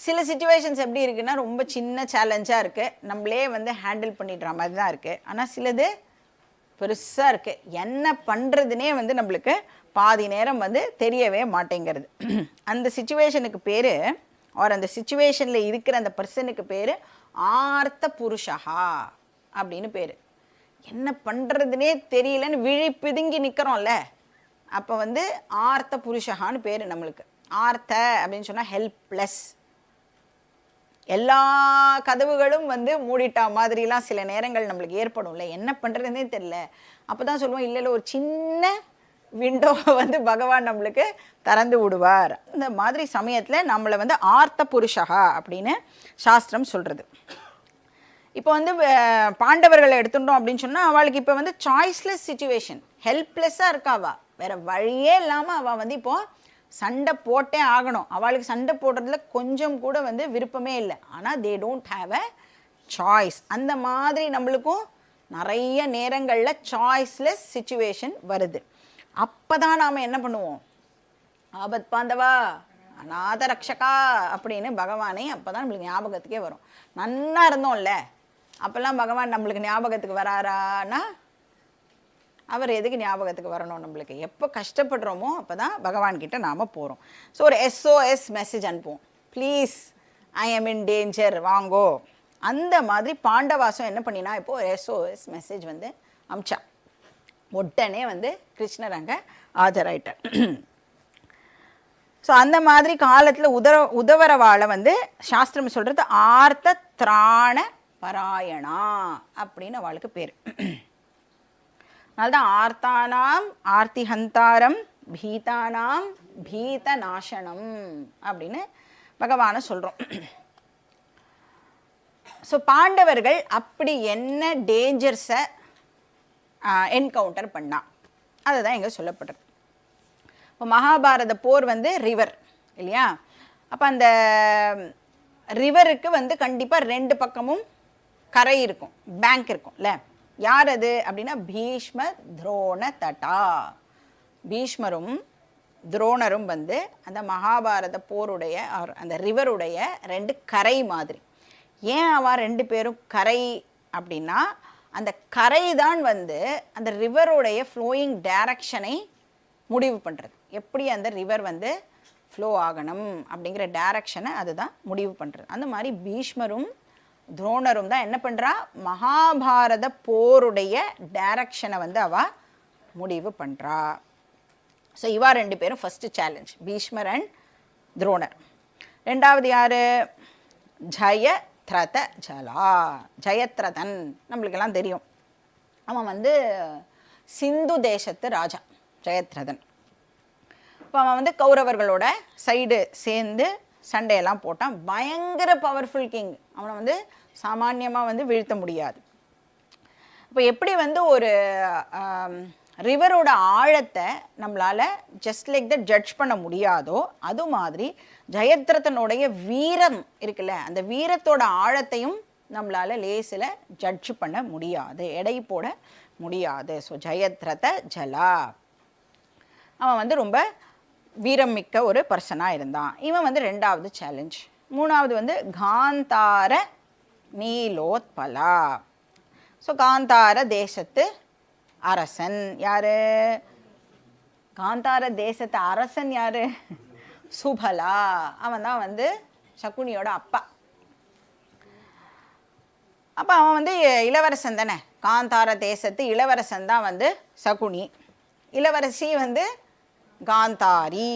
சில சிச்சுவேஷன்ஸ் எப்படி இருக்குன்னா ரொம்ப சின்ன சேலஞ்சாக இருக்குது, நம்மளே வந்து ஹேண்டில் பண்ணிடுற மாதிரி தான் இருக்குது. ஆனால் சிலது பெருசாக இருக்குது, என்ன பண்ணுறதுனே வந்து நம்மளுக்கு பாதி நேரம் வந்து தெரியவே மாட்டேங்கிறது. அந்த சிச்சுவேஷனுக்கு பேர் அவர் அந்த சுச்சுவேஷனில் இருக்கிற அந்த பர்சனுக்கு பேர் ஆர்த்த புருஷா அப்படின்னு பேர். என்ன பண்ணுறதுனே தெரியலன்னு விழி பிதுங்கி நிற்கிறோம்ல, அப்போ வந்து ஆர்த்த புருஷகான்னு பேர் நம்மளுக்கு. ஆர்த்த அப்படின்னு சொன்னால் ஹெல்ப்லெஸ். எல்லா கதவுகளும் வந்து மூடிட்டா மாதிரிலாம் சில நேரங்கள் நம்மளுக்கு ஏற்படும்ல, என்ன பண்ணுறதுனே தெரியல. அப்போ தான் சொல்லுவோம், இல்லை ஒரு சின்ன விண்டோவை வந்து பகவான் நம்மளுக்கு திறந்து விடுவார். இந்த மாதிரி சமயத்தில் நம்மளை வந்து ஆர்த்த புருஷகா அப்படின்னு சாஸ்திரம் சொல்கிறது. இப்போ வந்து பாண்டவர்களை எடுத்துட்டோம் அப்படின்னு சொன்னால் அவளுக்கு இப்போ வந்து சாய்ஸ்லெஸ் சிச்சுவேஷன், ஹெல்ப்லெஸ்ஸாக இருக்காவா, வேறு வழியே இல்லாமல் அவள் வந்து இப்போது சண்டை போட்டே ஆகணும். அவளுக்கு சண்டை போடுறதுல கொஞ்சம் கூட வந்து விருப்பமே இல்லை. ஆனால் they don't have a choice. அந்த மாதிரி நம்மளுக்கும் நிறைய நேரங்களில் சாய்ஸ்லெஸ் சிச்சுவேஷன் வருது. அப்போ தான் நாம் என்ன பண்ணுவோம், ஆபத் பாந்தவா அநாத ரக்ஷகா அப்படின்னு பகவானே அப்போ தான் நம்மளுக்கு ஞாபகத்துக்கே வரும். நன்னா இருந்தோம்ல, அப்போல்லாம் பகவான் நம்மளுக்கு ஞாபகத்துக்கு வராரான்னா அவர் எதுக்கு ஞாபகத்துக்கு வரணும்? நம்மளுக்கு எப்போ கஷ்டப்படுறோமோ அப்போ தான் பகவான்கிட்ட நாம் போகிறோம். ஸோ ஒரு SOS மெசேஜ் அனுப்புவோம், please I am in danger வாங்கோ. அந்த மாதிரி பாண்டவாசம் என்ன பண்ணினா இப்போது SOS மெசேஜ் வந்து அமிச்சா. உடனே வந்து கிருஷ்ணர் அங்கே ஆஜராயிட்டார். ஸோ அந்த மாதிரி காலத்தில் உதவரவாளை வந்து சாஸ்திரம் சொல்கிறது ஆர்த்த திராண பராயணா அப்படின்னு அவளுக்கு பேர். அதனால்தான் ஆர்த்தானாம் ஆர்த்திஹந்தாரம் பீதானாம் பீத நாசனம் அப்படின்னு பகவானை சொல்கிறோம். ஸோ பாண்டவர்கள் அப்படி என்ன டேஞ்சர்ஸை என்கவுண்டர் பண்ணா அதுதான் இங்கே சொல்லப்படுறது. இப்போ மகாபாரத போர் வந்து ரிவர் இல்லையா, அப்போ அந்த ரிவருக்கு வந்து கண்டிப்பாக 2 பக்கமும் கரை இருக்கும், பேங்க் இருக்கும்ல. யார் அது அப்படின்னா பீஷ்ம துரோண தட்டா. பீஷ்மரும் துரோணரும் வந்து அந்த மகாபாரத போருடைய அந்த ரிவருடைய 2 கரை மாதிரி. ஏன் அவ 2 பேரும் கரை அப்படின்னா அந்த கரை தான் வந்து அந்த ரிவருடைய ஃப்ளோயிங் டைரக்ஷனை முடிவு பண்ணுறது. எப்படி அந்த ரிவர் வந்து ஃப்ளோ ஆகணும் அப்படிங்கிற டைரக்ஷனை அதுதான் முடிவு பண்ணுறது. அந்த மாதிரி பீஷ்மரும் துரோணரும் தான் என்ன பண்ணுறா, மகாபாரத போருடைய டைரக்ஷனை வந்து அவள் முடிவு பண்ணுறா. ஸோ இவா 2 பேரும் ஃபஸ்ட்டு சேலஞ்ச், பீஷ்மர் அண்ட் துரோணர். ரெண்டாவது யார், ஜெயத்ரத ஜலா. ஜெயத்ரதன் நம்மளுக்கெல்லாம் தெரியும், அவன் வந்து சிந்து தேசத்து ராஜா ஜெயத்ரதன். இப்போ அவன் வந்து கௌரவர்களோட சைடு சேர்ந்து சண்டையெல்லாம் போட்டான். பயங்கர பவர்ஃபுல் கிங், அவனை வந்து சாமானியமாக வந்து வீழ்த்த முடியாது. இப்போ எப்படி வந்து ஒரு ரிவரோட ஆழத்தை நம்மளால் ஜஸ்ட் லைக் த ஜட்ஜ் பண்ண முடியாதோ அது மாதிரி ஜெயத்ரதனுடைய வீரம் இருக்குல்ல, அந்த வீரத்தோட ஆழத்தையும் நம்மளால் லேசில் ஜட்ஜ் பண்ண முடியாது, எடை போட முடியாது. ஸோ ஜெயத்ரத ஜலா அவன் வந்து ரொம்ப வீரம் மிக்க ஒரு பர்சனாக இருந்தான். இவன் வந்து 2வது சேலஞ்ச். 3வது வந்து காந்தார நீலோத்பலா. ஸோ காந்தார தேசத்து அரசன் யாரு, காந்தார தேசத்து அரசன் யாரு, சுபலா. அவன் தான் வந்து சகுனியோட அப்பா. அப்போ அவன் வந்து இளவரசன் தானே, காந்தார தேசத்து இளவரசன் தான் வந்து சகுனி, இளவரசி வந்து காந்தாரி.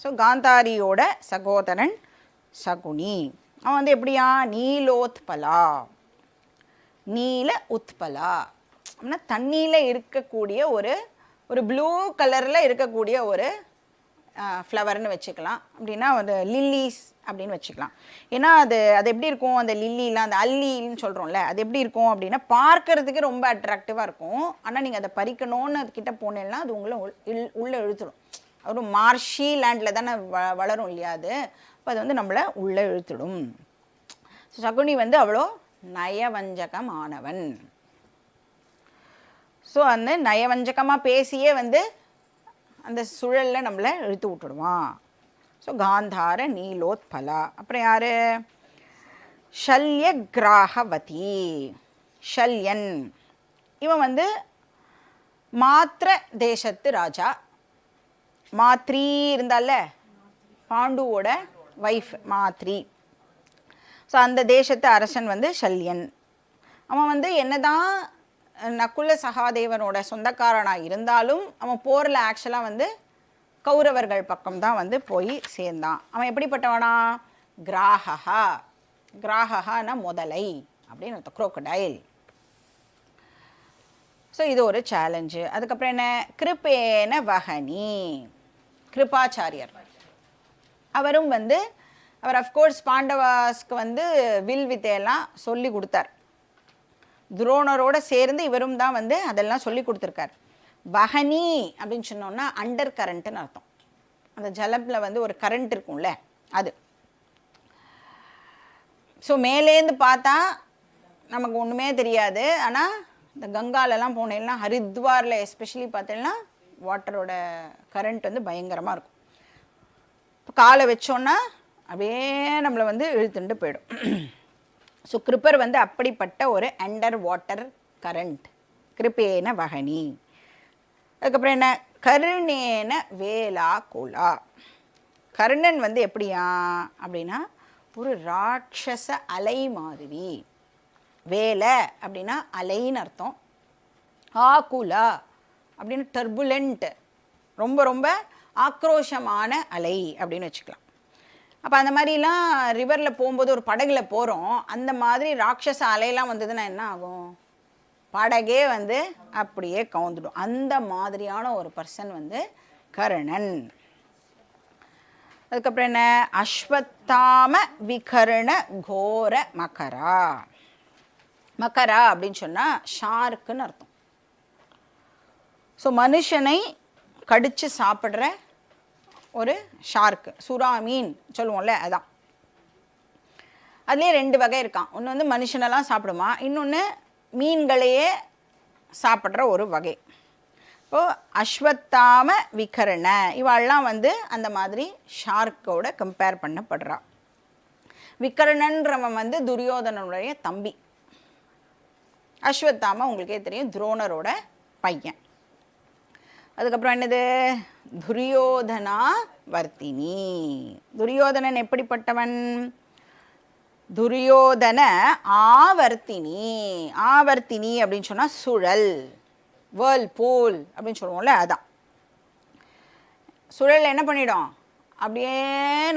ஸோ காந்தாரியோட சகோதரன் சகுனி. அவன் வந்து எப்படியா, நீலோத்பலா, நீல உத்பலா அப்படின்னா தண்ணியில் இருக்கக்கூடிய ஒரு ப்ளூ கலரில் இருக்கக்கூடிய ஒரு ஃப்ளவர்னு வச்சுக்கலாம். அப்படின்னா ஒரு லில்லிஸ் அப்படின்னு வச்சுக்கலாம். ஏன்னா அது எப்படி இருக்கும், அந்த லில்லிலாம் அந்த அல்லின்னு சொல்கிறோம்ல, அது எப்படி இருக்கும் அப்படின்னா பார்க்கறதுக்கு ரொம்ப அட்ராக்டிவாக இருக்கும். ஆனால் நீங்கள் அதை பறிக்கணும்னு அதுக்கிட்ட போனேன்னா அது உங்களை உள்ளே இழுத்துடும். ஒரு மார்ஷி லேண்டில் தானே வளரும் இல்லையா அது, அப்போ அது வந்து நம்மளை உள்ளே இழுத்துடும். சகுனி வந்து அவ்வளோ நயவஞ்சகமானவன். ஸோ அந்த நயவஞ்சகமாக பேசியே வந்து அந்த சுழலில் நம்மளை இழுத்து விட்டுடுவான். ஸோ காந்தார நீலோத்பலா. அப்புறம் யார், ஷல்ய கிராகவதி. ஷல்யன் இவன் வந்து மாத்திர தேசத்து ராஜா. மாத்ரி இருந்தால பாண்டுவோட வைஃப் மாத்ரி. ஸோ அந்த தேசத்து அரசன் வந்து சல்யன். அவன் வந்து என்னதான் நகுல சகாதேவனோட சொந்தக்காரனாக இருந்தாலும் அவன் போரில் ஆக்சுவலாக வந்து கௌரவர்கள் பக்கம்தான் வந்து போய் சேர்ந்தான். அவன் எப்படிப்பட்டவனா? கிராகா. கிராகனா முதலை அப்படின்னு அர்த்தம், குரோக்கடைல். ஸோ இது ஒரு சேலஞ்சு. அதுக்கப்புறம் என்ன? கிருப்பேன வகனி, கிருபாச்சாரியர். அவரும் வந்து அவர் அஃப்கோர்ஸ் பாண்டவாஸ்க்கு வந்து வில் வித்தையெல்லாம் சொல்லி கொடுத்தார். துரோணரோடு சேர்ந்து இவரும் தான் வந்து அதெல்லாம் சொல்லி கொடுத்துருக்கார். வகனி அப்படின்னு சொன்னோன்னா அண்டர் கரண்ட்டுன்னு அர்த்தம். அந்த ஜலத்தில் வந்து ஒரு கரண்ட் இருக்கும்ல அது. ஸோ மேலேருந்து பார்த்தா நமக்கு ஒன்றுமே தெரியாது. ஆனால் இந்த கங்காலெல்லாம் போனேன்னா, ஹரித்வாரில் எஸ்பெஷலி பார்த்தீங்கன்னா வாட்டரோட கரண்ட் வந்து பயங்கரமாக இருக்கும். இப்போ காலை வச்சோன்னா அப்படியே நம்மளை வந்து இழுத்துட்டு போயிடும். ஸோ கிருப்பர் வந்து அப்படிப்பட்ட ஒரு அண்டர் வாட்டர் கரண்ட். கிருப்பேன வகனி. அதுக்கப்புறம் என்ன? கருணேன வேலா குலா. கர்ணன் வந்து எப்படியா அப்படின்னா ஒரு ராட்சச அலை மாதிரி. வேலை அப்படின்னா அலைன்னு அர்த்தம். ஆகுலா அப்படின்னு டர்புலண்ட், ரொம்ப ரொம்ப ஆக்ரோஷமான அலை அப்படின்னு வச்சுக்கலாம். அப்போ அந்த மாதிரிலாம் ரிவரில் போகும்போது ஒரு படகுல போகிறோம், அந்த மாதிரி ராட்சச அலையெல்லாம் வந்ததுன்னா என்ன ஆகும்? படகே வந்து அப்படியே கவுந்துடும். அந்த மாதிரியான ஒரு பர்சன் வந்து கர்ணன். அதுக்கப்புறம் என்ன? அஸ்வத்தாம விகர்ண கோர மகரா. மக்கரா அப்படின்னு சொன்னால் ஷார்க்குன்னு அர்த்தம். ஸோ மனுஷனை கடித்து சாப்பிட்ற ஒரு ஷார்க்கு, சுறா மீன் சொல்லுவோம்ல, அதான். அதுலேயே 2 வகை இருக்கான். ஒன்று வந்து மனுஷனெல்லாம் சாப்பிடுமா, இன்னொன்று மீன்களையே சாப்பிட்ற ஒரு வகை. இப்போது அஸ்வத்தாம விகர்ண இவாள்லாம் வந்து அந்த மாதிரி ஷார்க்கோட கம்பேர் பண்ணப்படுறா. விகர்ணன்றவன் வந்து துரியோதனனுடைய தம்பி. அஸ்வத்தாம உங்களுக்கே தெரியும், துரோணரோட பையன். அதுக்கப்புறம் என்னது? துரியோதனா வர்த்தினி. துரியோதனன் எப்படிப்பட்டவன்? துரியோதன ஆவர்த்தினி. ஆவர்த்தினி அப்படின்னு சொன்னால் சுழல், வேர்ல் பூல் அப்படின்னு சொல்லுவோம்ல, அதான். சுழல் என்ன பண்ணிடும்? அப்படியே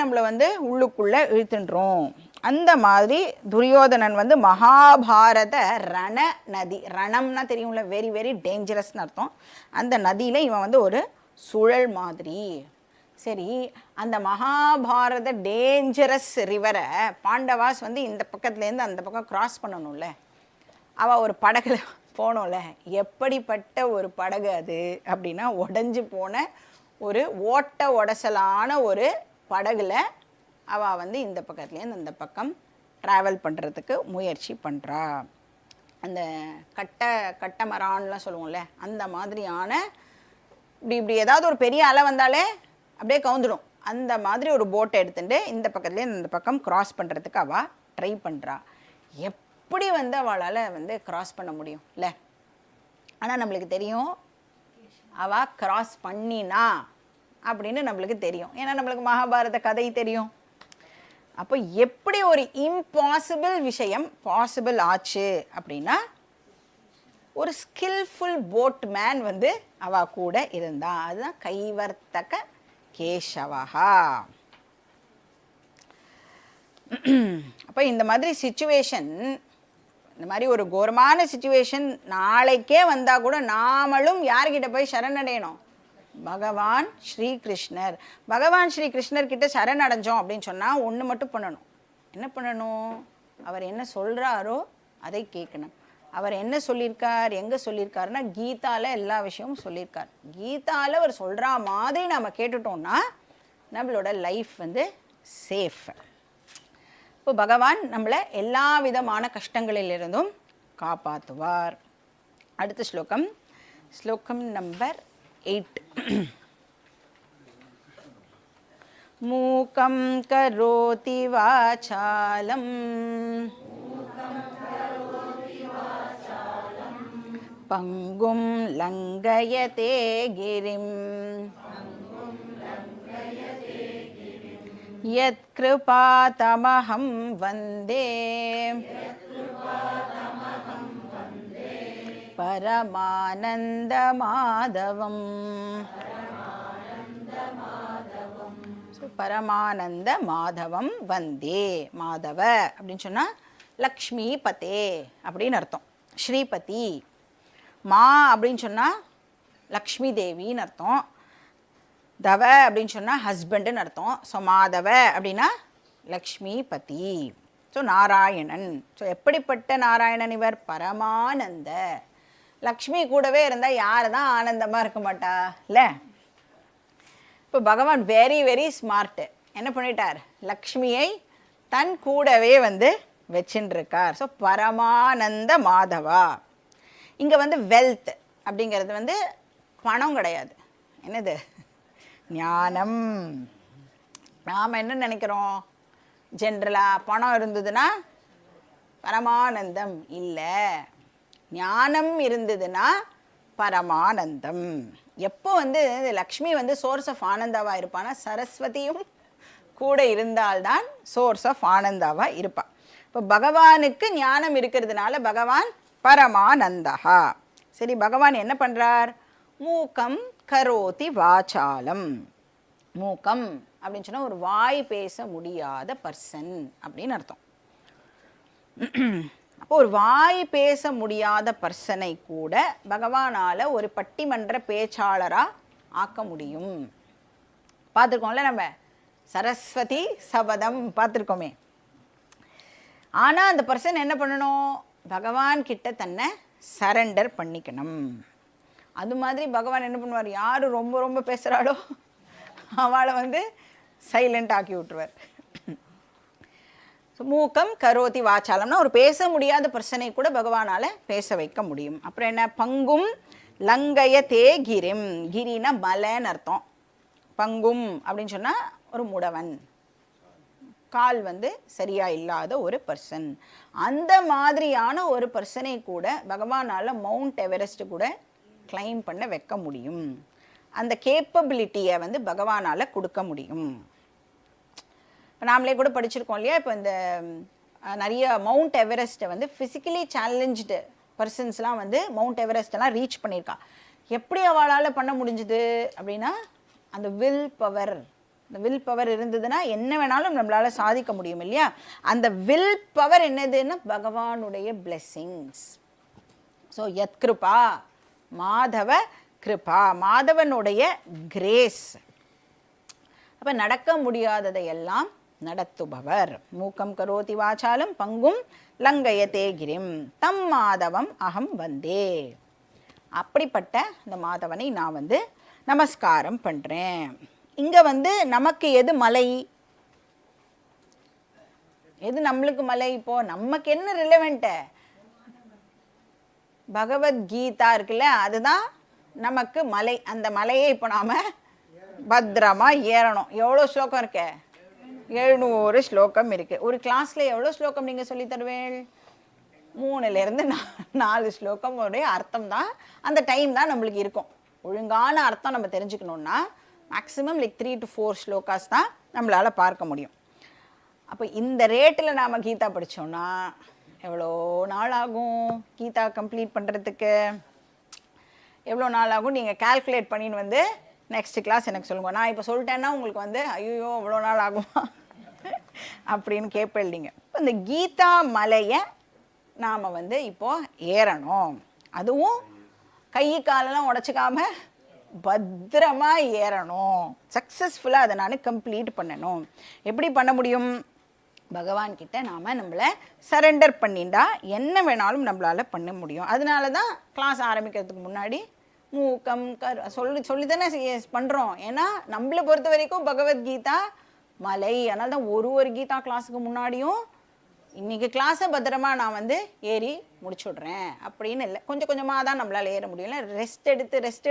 நம்மளை வந்து உள்ளுக்குள்ளே இழுத்துன்றோம். அந்த மாதிரி துரியோதனன் வந்து மகாபாரத ரண நதி, ரணம்னா தெரியும்ல, வெரி வெரி டேஞ்சரஸ்னு அர்த்தம். அந்த நதியில் இவன் வந்து ஒரு சுழல் மாதிரி. சரி, அந்த மகாபாரத டேஞ்சரஸ் ரிவரை பாண்டவாஸ் வந்து இந்த பக்கத்துலேருந்து அந்த பக்கம் கிராஸ் பண்ணணும்ல, அவள் ஒரு படகுல போனோம்ல. எப்படிப்பட்ட ஒரு படகு அது அப்படின்னா, உடஞ்சி போன ஒரு ஓட்ட உடசலான ஒரு படகுல அவள் வந்து இந்த பக்கத்துலேருந்து அந்த பக்கம் ட்ராவல் பண்ணுறதுக்கு முயற்சி பண்ணுறா. அந்த கட்டமரான்லாம் சொல்லுவோம்ல, அந்த மாதிரியான இப்படி ஏதாவது ஒரு பெரிய அலை வந்தாலே அப்படியே கவுந்துடும். அந்த மாதிரி ஒரு போட்டை எடுத்துட்டு இந்த பக்கத்துலேருந்து இந்த பக்கம் கிராஸ் பண்ணுறதுக்கு அவள் ட்ரை பண்ணுறா. எப்படி வந்து அவளால் வந்து கிராஸ் பண்ண முடியும் இல்லை? ஆனால் நம்மளுக்கு தெரியும் அவள் கிராஸ் பண்ணினா அப்படின்னு நம்மளுக்கு தெரியும். ஏன்னா நம்மளுக்கு மகாபாரத கதை தெரியும். அப்போ எப்படி ஒரு இம்பாசிபிள் விஷயம் பாசிபிள் ஆச்சு அப்படின்னா, ஒரு ஸ்கில்ஃபுல் போட்மேன் வந்து அவ கூட இருந்தா. அதுதான் கைவர்த்தக கேசவஹா. அப்போ இந்த மாதிரி சிச்சுவேஷன், இந்த மாதிரி ஒரு கோரமான சிச்சுவேஷன் நாளைக்கே வந்தால் கூட நாமளும் யார்கிட்ட போய் சரணடையணும்? பகவான் ஸ்ரீகிருஷ்ணர். பகவான் ஸ்ரீகிருஷ்ணர்கிட்ட சரணடைஞ்சோம் அப்படின்னு சொன்னால் ஒன்று மட்டும் பண்ணணும். என்ன பண்ணணும்? அவர் என்ன சொல்கிறாரோ அதை கேட்கணும். அவர் என்ன சொல்லியிருக்கார், எங்கே சொல்லியிருக்காருன்னா கீதாவில் எல்லா விஷயமும் சொல்லியிருக்கார். கீதாவில் அவர் சொல்கிற மாதிரி நம்ம கேட்டுட்டோம்னா நம்மளோட லைஃப் வந்து சேஃப். இப்போ பகவான் நம்மளை எல்லா விதமான கஷ்டங்களிலிருந்தும் காப்பாற்றுவார். அடுத்த ஸ்லோகம், ஸ்லோகம் நம்பர் 8. மூகம் கரோதி வாசாலம் பங்கும் லங்கயதே கிரிம் யத் கிருபாதமஹம் வந்தே பரமானந்த மாதவம். பரமானந்த மாதவம் வந்தே. மாதவ அப்படின்னு சொன்னா லக்ஷ்மி பதே அப்படின்னு அர்த்தம். ஸ்ரீபதி. மா அப்படின்னு சொன்னா லக்ஷ்மி தேவின்னு அர்த்தம். தவ அப்படின்னு சொன்னா ஹஸ்பண்டுன்னு அர்த்தம். ஸோ மாதவ அப்படின்னா லக்ஷ்மி பதி. ஸோ நாராயணன். ஸோ எப்படிப்பட்ட நாராயணன் இவர்? பரமானந்த. லக்ஷ்மி கூடவே இருந்தால் யார் தான் ஆனந்தமாக இருக்க மாட்டா இல்லை? இப்போ பகவான் வெரி வெரி ஸ்மார்ட்டு. என்ன பண்ணிட்டார்? லக்ஷ்மியை தன் கூடவே வந்து வச்சுட்டு இருக்கார். ஸோ பரமானந்த மாதவா. இங்கே வந்து வெல்த் அப்படிங்கிறது வந்து பணம் கிடையாது. என்னது? ஞானம். நாம் என்ன நினைக்கிறோம் ஜென்ரலாக? பணம் இருந்ததுன்னா பரமானந்தம் இல்லை. ஞானம் இருந்ததுன்னா பரமானந்தம். எப்போ வந்து லக்ஷ்மி வந்து சோர்ஸ் ஆஃப் ஆனந்தாவாக இருப்பான்னா சரஸ்வதியும் கூட இருந்தால்தான் சோர்ஸ் ஆஃப் ஆனந்தாவாக இருப்பாள். இப்போ பகவானுக்கு ஞானம் இருக்கிறதுனால பகவான் பரமானந்தா. சரி, பகவான் என்ன பண்ணுறார்? மூக்கம் கரோதி வாசாலம். மூக்கம் அப்படின்னு சொன்னால் ஒரு வாய் பேச முடியாத பர்சன் அப்படின்னு அர்த்தம். அப்போ ஒரு வாய் பேச முடியாத பர்சனை கூட பகவானால் ஒரு பட்டிமன்ற பேச்சாளராக ஆக்க முடியும். பார்த்துருக்கோம்ல நம்ம சரஸ்வதி சபதம் பார்த்துருக்கோமே. ஆனால் அந்த பர்சன் என்ன பண்ணணும்? பகவான் கிட்ட தன்னை சரண்டர் பண்ணிக்கணும். அது மாதிரி பகவான் என்ன பண்ணுவார்? யார் ரொம்ப ரொம்ப பேசுகிறாளோ அவளை வந்து சைலண்ட் ஆக்கி விட்டுருவார். மூக்கம் கரோதி வாச்சாலம்னா ஒரு பேச முடியாத பர்சனை கூட பகவானால் பேச வைக்க முடியும். அப்புறம் என்ன? பங்கும் லங்கய தே கிரிம். கிரினா மலைன்னு அர்த்தம். பங்கும் அப்படின்னு சொன்னால் ஒரு முடவன், கால் வந்து சரியா இல்லாத ஒரு பர்சன். அந்த மாதிரியான ஒரு பர்சனை கூட பகவானால் மவுண்ட் எவரெஸ்ட் கூட கிளைம் பண்ண வைக்க முடியும். அந்த கேப்பபிலிட்டியை வந்து பகவானால் கொடுக்க முடியும். இப்போ நாமளே கூட படிச்சிருக்கோம் இல்லையா? இப்போ இந்த நிறைய மவுண்ட் எவரெஸ்ட்டை வந்து ஃபிசிக்கலி சேலஞ்சு பர்சன்ஸ்லாம் வந்து மவுண்ட் எவரெஸ்டெல்லாம் ரீச் பண்ணியிருக்கா. எப்படி அவளால் பண்ண முடிஞ்சுது அப்படின்னா அந்த வில் பவர். அந்த வில் பவர் இருந்ததுன்னா என்ன வேணாலும் நம்மளால் சாதிக்க முடியும் இல்லையா? அந்த வில் பவர் என்னதுன்னா பகவானுடைய பிளெஸ்ஸிங்ஸ். ஸோ யத் கிருபா மாதவ கிருபா, மாதவனுடைய கிரேஸ். அப்போ நடக்க முடியாததையெல்லாம் நடத்துபவர். மூக்கம் கரோதி வாசாலம் பங்கும் லங்கயதே கிரிம் தம் மாதவம் அகம் வந்தே. அப்படிப்பட்ட இந்த மாதவனை நான் வந்து நமஸ்காரம் பண்ணுறேன். இங்கே வந்து நமக்கு எது மலை? எது நம்மளுக்கு மலை? இப்போது நமக்கு என்ன ரிலவெண்ட்டு? பகவத்கீதா இருக்குல்ல, அதுதான் நமக்கு மலை. அந்த மலையை இப்போ நாம் பத்திரமா ஏறணும். எவ்வளோ ஸ்லோகம் இருக்கு? 700 ஸ்லோகம் இருக்குது. ஒரு கிளாஸில் எவ்வளோ ஸ்லோகம் நீங்கள் சொல்லி தருவேள்? 3லேருந்து 4 ஸ்லோகம் உடைய அர்த்தம் தான் அந்த டைம் தான் நம்மளுக்கு இருக்கும். ஒழுங்கான அர்த்தம் நம்ம தெரிஞ்சுக்கணுன்னா மேக்ஸிமம் லைக் 3 to 4 ஸ்லோகாஸ் தான் நம்மளால் பார்க்க முடியும். அப்போ இந்த ரேட்டில் நாம் கீதா படித்தோன்னா எவ்வளோ நாள் ஆகும்? கீதா கம்ப்ளீட் பண்ணுறதுக்கு எவ்வளோ நாள் ஆகும்? நீங்கள் கால்குலேட் பண்ணின்னு வந்து நெக்ஸ்ட் கிளாஸ் எனக்கு சொல்லுங்கள். நான் இப்போ சொல்லிட்டேன்னா உங்களுக்கு வந்து ஐயோ இவ்வளோ நாள் ஆகுமா அப்படின்னு கேட்பீங்க. இப்போ இந்த கீதா மலையை நாம் வந்து இப்போது ஏறணும். அதுவும் கை காலெல்லாம் உடச்சிக்காம பத்திரமா ஏறணும். சக்ஸஸ்ஃபுல்லாக அதை நான் கம்ப்ளீட் பண்ணணும். எப்படி பண்ண முடியும்? பகவான்கிட்ட நாம் நம்மளை சரண்டர் பண்ணிட்டா என்ன வேணாலும் நம்மளால் பண்ண முடியும். அதனால தான் கிளாஸ் ஆரம்பிக்கிறதுக்கு முன்னாடி மூக்கம் சொல்லி தானே பண்ணுறோம். ஏன்னா நம்மளை பொறுத்த வரைக்கும் பகவத்கீதா மலை. அதனால தான் ஒரு கீதா கிளாஸுக்கு முன்னாடியும் இன்றைக்கி கிளாஸை பத்திரமா நான் வந்து ஏறி முடிச்சுட்றேன் அப்படின்னு இல்லை. கொஞ்சம் கொஞ்சமாக தான் நம்மளால் ஏற முடியல. ரெஸ்ட்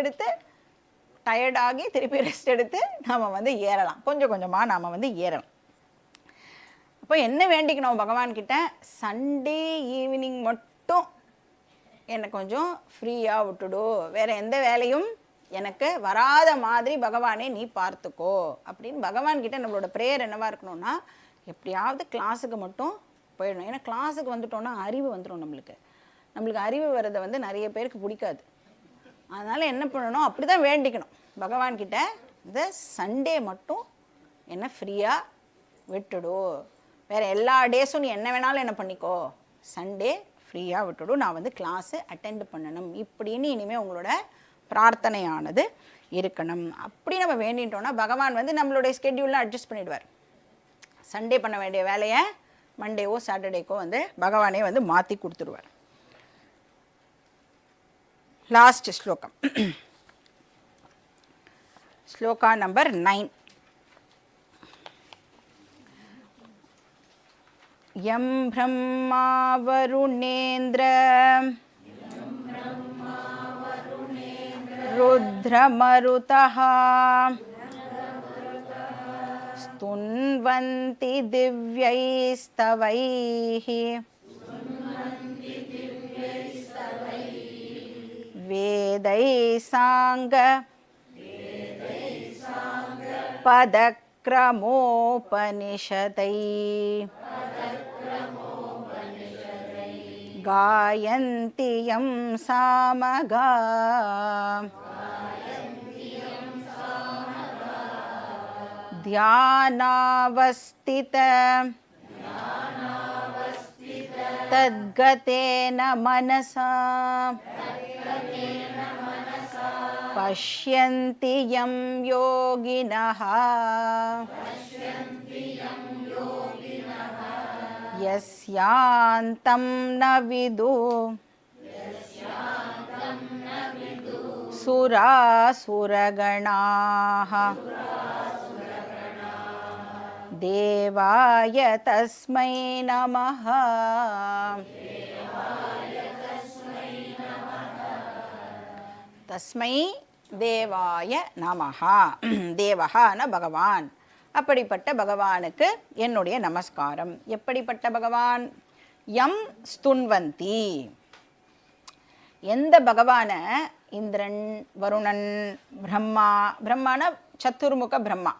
எடுத்து டயர்டாகி திருப்பி ரெஸ்ட் எடுத்து நாம் வந்து ஏறலாம். கொஞ்சம் கொஞ்சமாக நாம் வந்து ஏறலாம். அப்போ என்ன வேண்டிக்கணும் பகவான்கிட்ட? சண்டே ஈவினிங் மட்டும் என்னை கொஞ்சம் ஃப்ரீயாக விட்டுடு, வேறு எந்த வேலையும் எனக்கு வராத மாதிரி பகவானே நீ பார்த்துக்கோ அப்படின்னு பகவான்கிட்ட நம்மளோட ப்ரேயர் என்னவா இருக்கணும்னா, எப்படியாவது கிளாஸுக்கு மட்டும் போயிடணும். ஏன்னா கிளாஸுக்கு வந்துட்டோம்னா அறிவு வந்துடும். நம்மளுக்கு அறிவு வர்றதை வந்து நிறைய பேருக்கு பிடிக்காது. அதனால் என்ன பண்ணணும், அப்படி தான் வேண்டிக்கணும் பகவான்கிட்ட, இந்த சண்டே மட்டும் என்ன ஃப்ரீயாக விட்டுடு, வேறு எல்லா டேஸும் நீ என்ன வேணாலும் என்ன பண்ணிக்கோ, சண்டே ஃப்ரீயாக விட்டுடும், நான் வந்து கிளாஸு அட்டெண்ட் பண்ணணும் இப்படின்னு இனிமேல் உங்களோட பிரார்த்தனையானது இருக்கணும். அப்படி நம்ம வேண்டிட்டோன்னா பகவான் வந்து நம்மளுடைய ஸ்கெட்யூல்லாம் அட்ஜஸ்ட் பண்ணிவிடுவார். சண்டே பண்ண வேண்டிய வேலையை மண்டேவோ சாட்டர்டேக்கோ வந்து பகவானே வந்து மாற்றி கொடுத்துருவார். லாஸ்ட் ஸ்லோகம், ஸ்லோகா நம்பர் 9. யம் பிரம்மா வருணேந்திர ருத்ரமருதः स्तुन्वन्ति दिव्यैस्तवैः वेदैः साङ्ग पदक्रमोपनिषदैः गायन्ति यं सामगा ध्यानावस्थित तद्गतेन मनसा पश्यन्ति यं योगिनः यस्यान्तं न विदुः सुरासुरगणाः देवाय तस्मै नमः. தஸ்மை தேவாய நமஹா. தேவஹான பகவான், அப்படிப்பட்ட பகவானுக்கு என்னுடைய நமஸ்காரம். எப்படிப்பட்ட பகவான்? யம் ஸ்துன்வந்தி, எந்த பகவானை இந்திரன், வருணன், பிரம்மா, பிரம்மான சத்துர்முக பிரம்மா,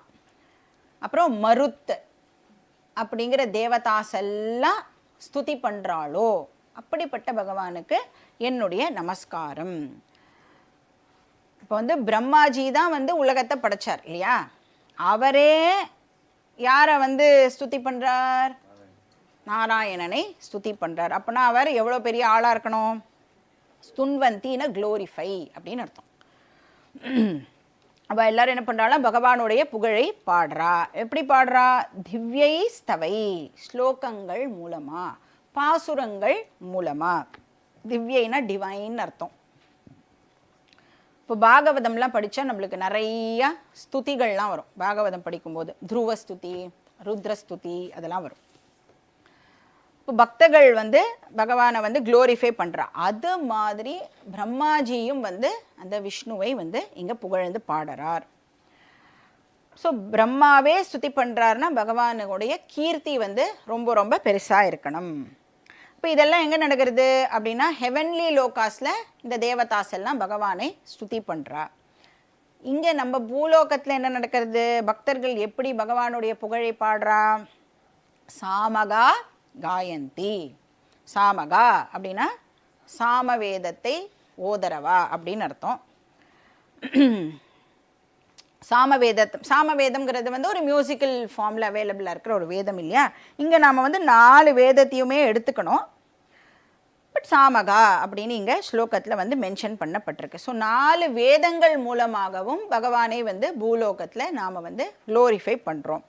அப்புறம் மருத் அப்படிங்கிற தேவதாஸ் எல்லாம் ஸ்துதி பண்ணுறாளோ அப்படிப்பட்ட பகவானுக்கு என்னுடைய நமஸ்காரம். இப்போ வந்து பிரம்மாஜி தான் வந்து உலகத்தை படைச்சார் இல்லையா? அவரே யாரை வந்து ஸ்துதி பண்ணுறார்? நாராயணனை ஸ்துதி பண்ணுறார். அப்படின்னா அவர் எவ்வளோ பெரிய ஆளாக இருக்கணும்? ஸ்துன்வந்தின க்ளோரிஃபை அப்படின்னு அர்த்தம். அவள் எல்லாரும் என்ன பண்ணுறாலும் பகவானுடைய புகழை பாடுறா. எப்படி பாடுறா? திவ்யை ஸ்தவை, ஸ்லோகங்கள் மூலமாக, பாசுரங்கள் மூலமாக. திவ்யைனா டிவைன் அர்த்தம். இப்போ பாகவதம்லாம் படித்தா நம்மளுக்கு நிறையா ஸ்துதிகள்லாம் வரும். பாகவதம் படிக்கும்போது துருவஸ்துதி, ருத்ரஸ்துதி அதெல்லாம் வரும். இப்போ பக்தர்கள் வந்து பகவானை வந்து க்ளோரிஃபை பண்ணுறா. அது மாதிரி பிரம்மாஜியும் வந்து அந்த விஷ்ணுவை வந்து இங்கே புகழ்ந்து பாடுறார். ஸோ பிரம்மாவே ஸ்துதி பண்ணுறாருன்னா பகவானுடைய கீர்த்தி வந்து ரொம்ப ரொம்ப பெருசாக இருக்கணும். இப்போ இதெல்லாம் எங்கே நடக்கிறது அப்படின்னா ஹெவன்லி லோகாஸில் இந்த தேவதாஸ் எல்லாம் பகவானை ஸ்துதி பண்ணுறா. இங்கே நம்ம பூலோகத்தில் என்ன நடக்கிறது? பக்தர்கள் எப்படி பகவானுடைய புகழை பாடுறா? சாமகா காயந்தி. சாமகா அப்படின்னா சாமவேதத்தை ஓதரவா அப்படின்னு அர்த்தம். சாமவேதம்ங்கிறது வந்து ஒரு மியூசிக்கல் ஃபார்மில் அவைலபிளாக இருக்கிற ஒரு வேதம் இல்லையா? இங்கே நாம் வந்து 4 வேதத்தையுமே எடுத்துக்கணும். பட் சாமகா அப்படின்னு இங்கே ஸ்லோகத்தில் வந்து மென்ஷன் பண்ணப்பட்டிருக்கு. ஸோ 4 வேதங்கள் மூலமாகவும் பகவானை வந்து பூலோகத்தில் நாம் வந்து க்ளோரிஃபை பண்ணுறோம்.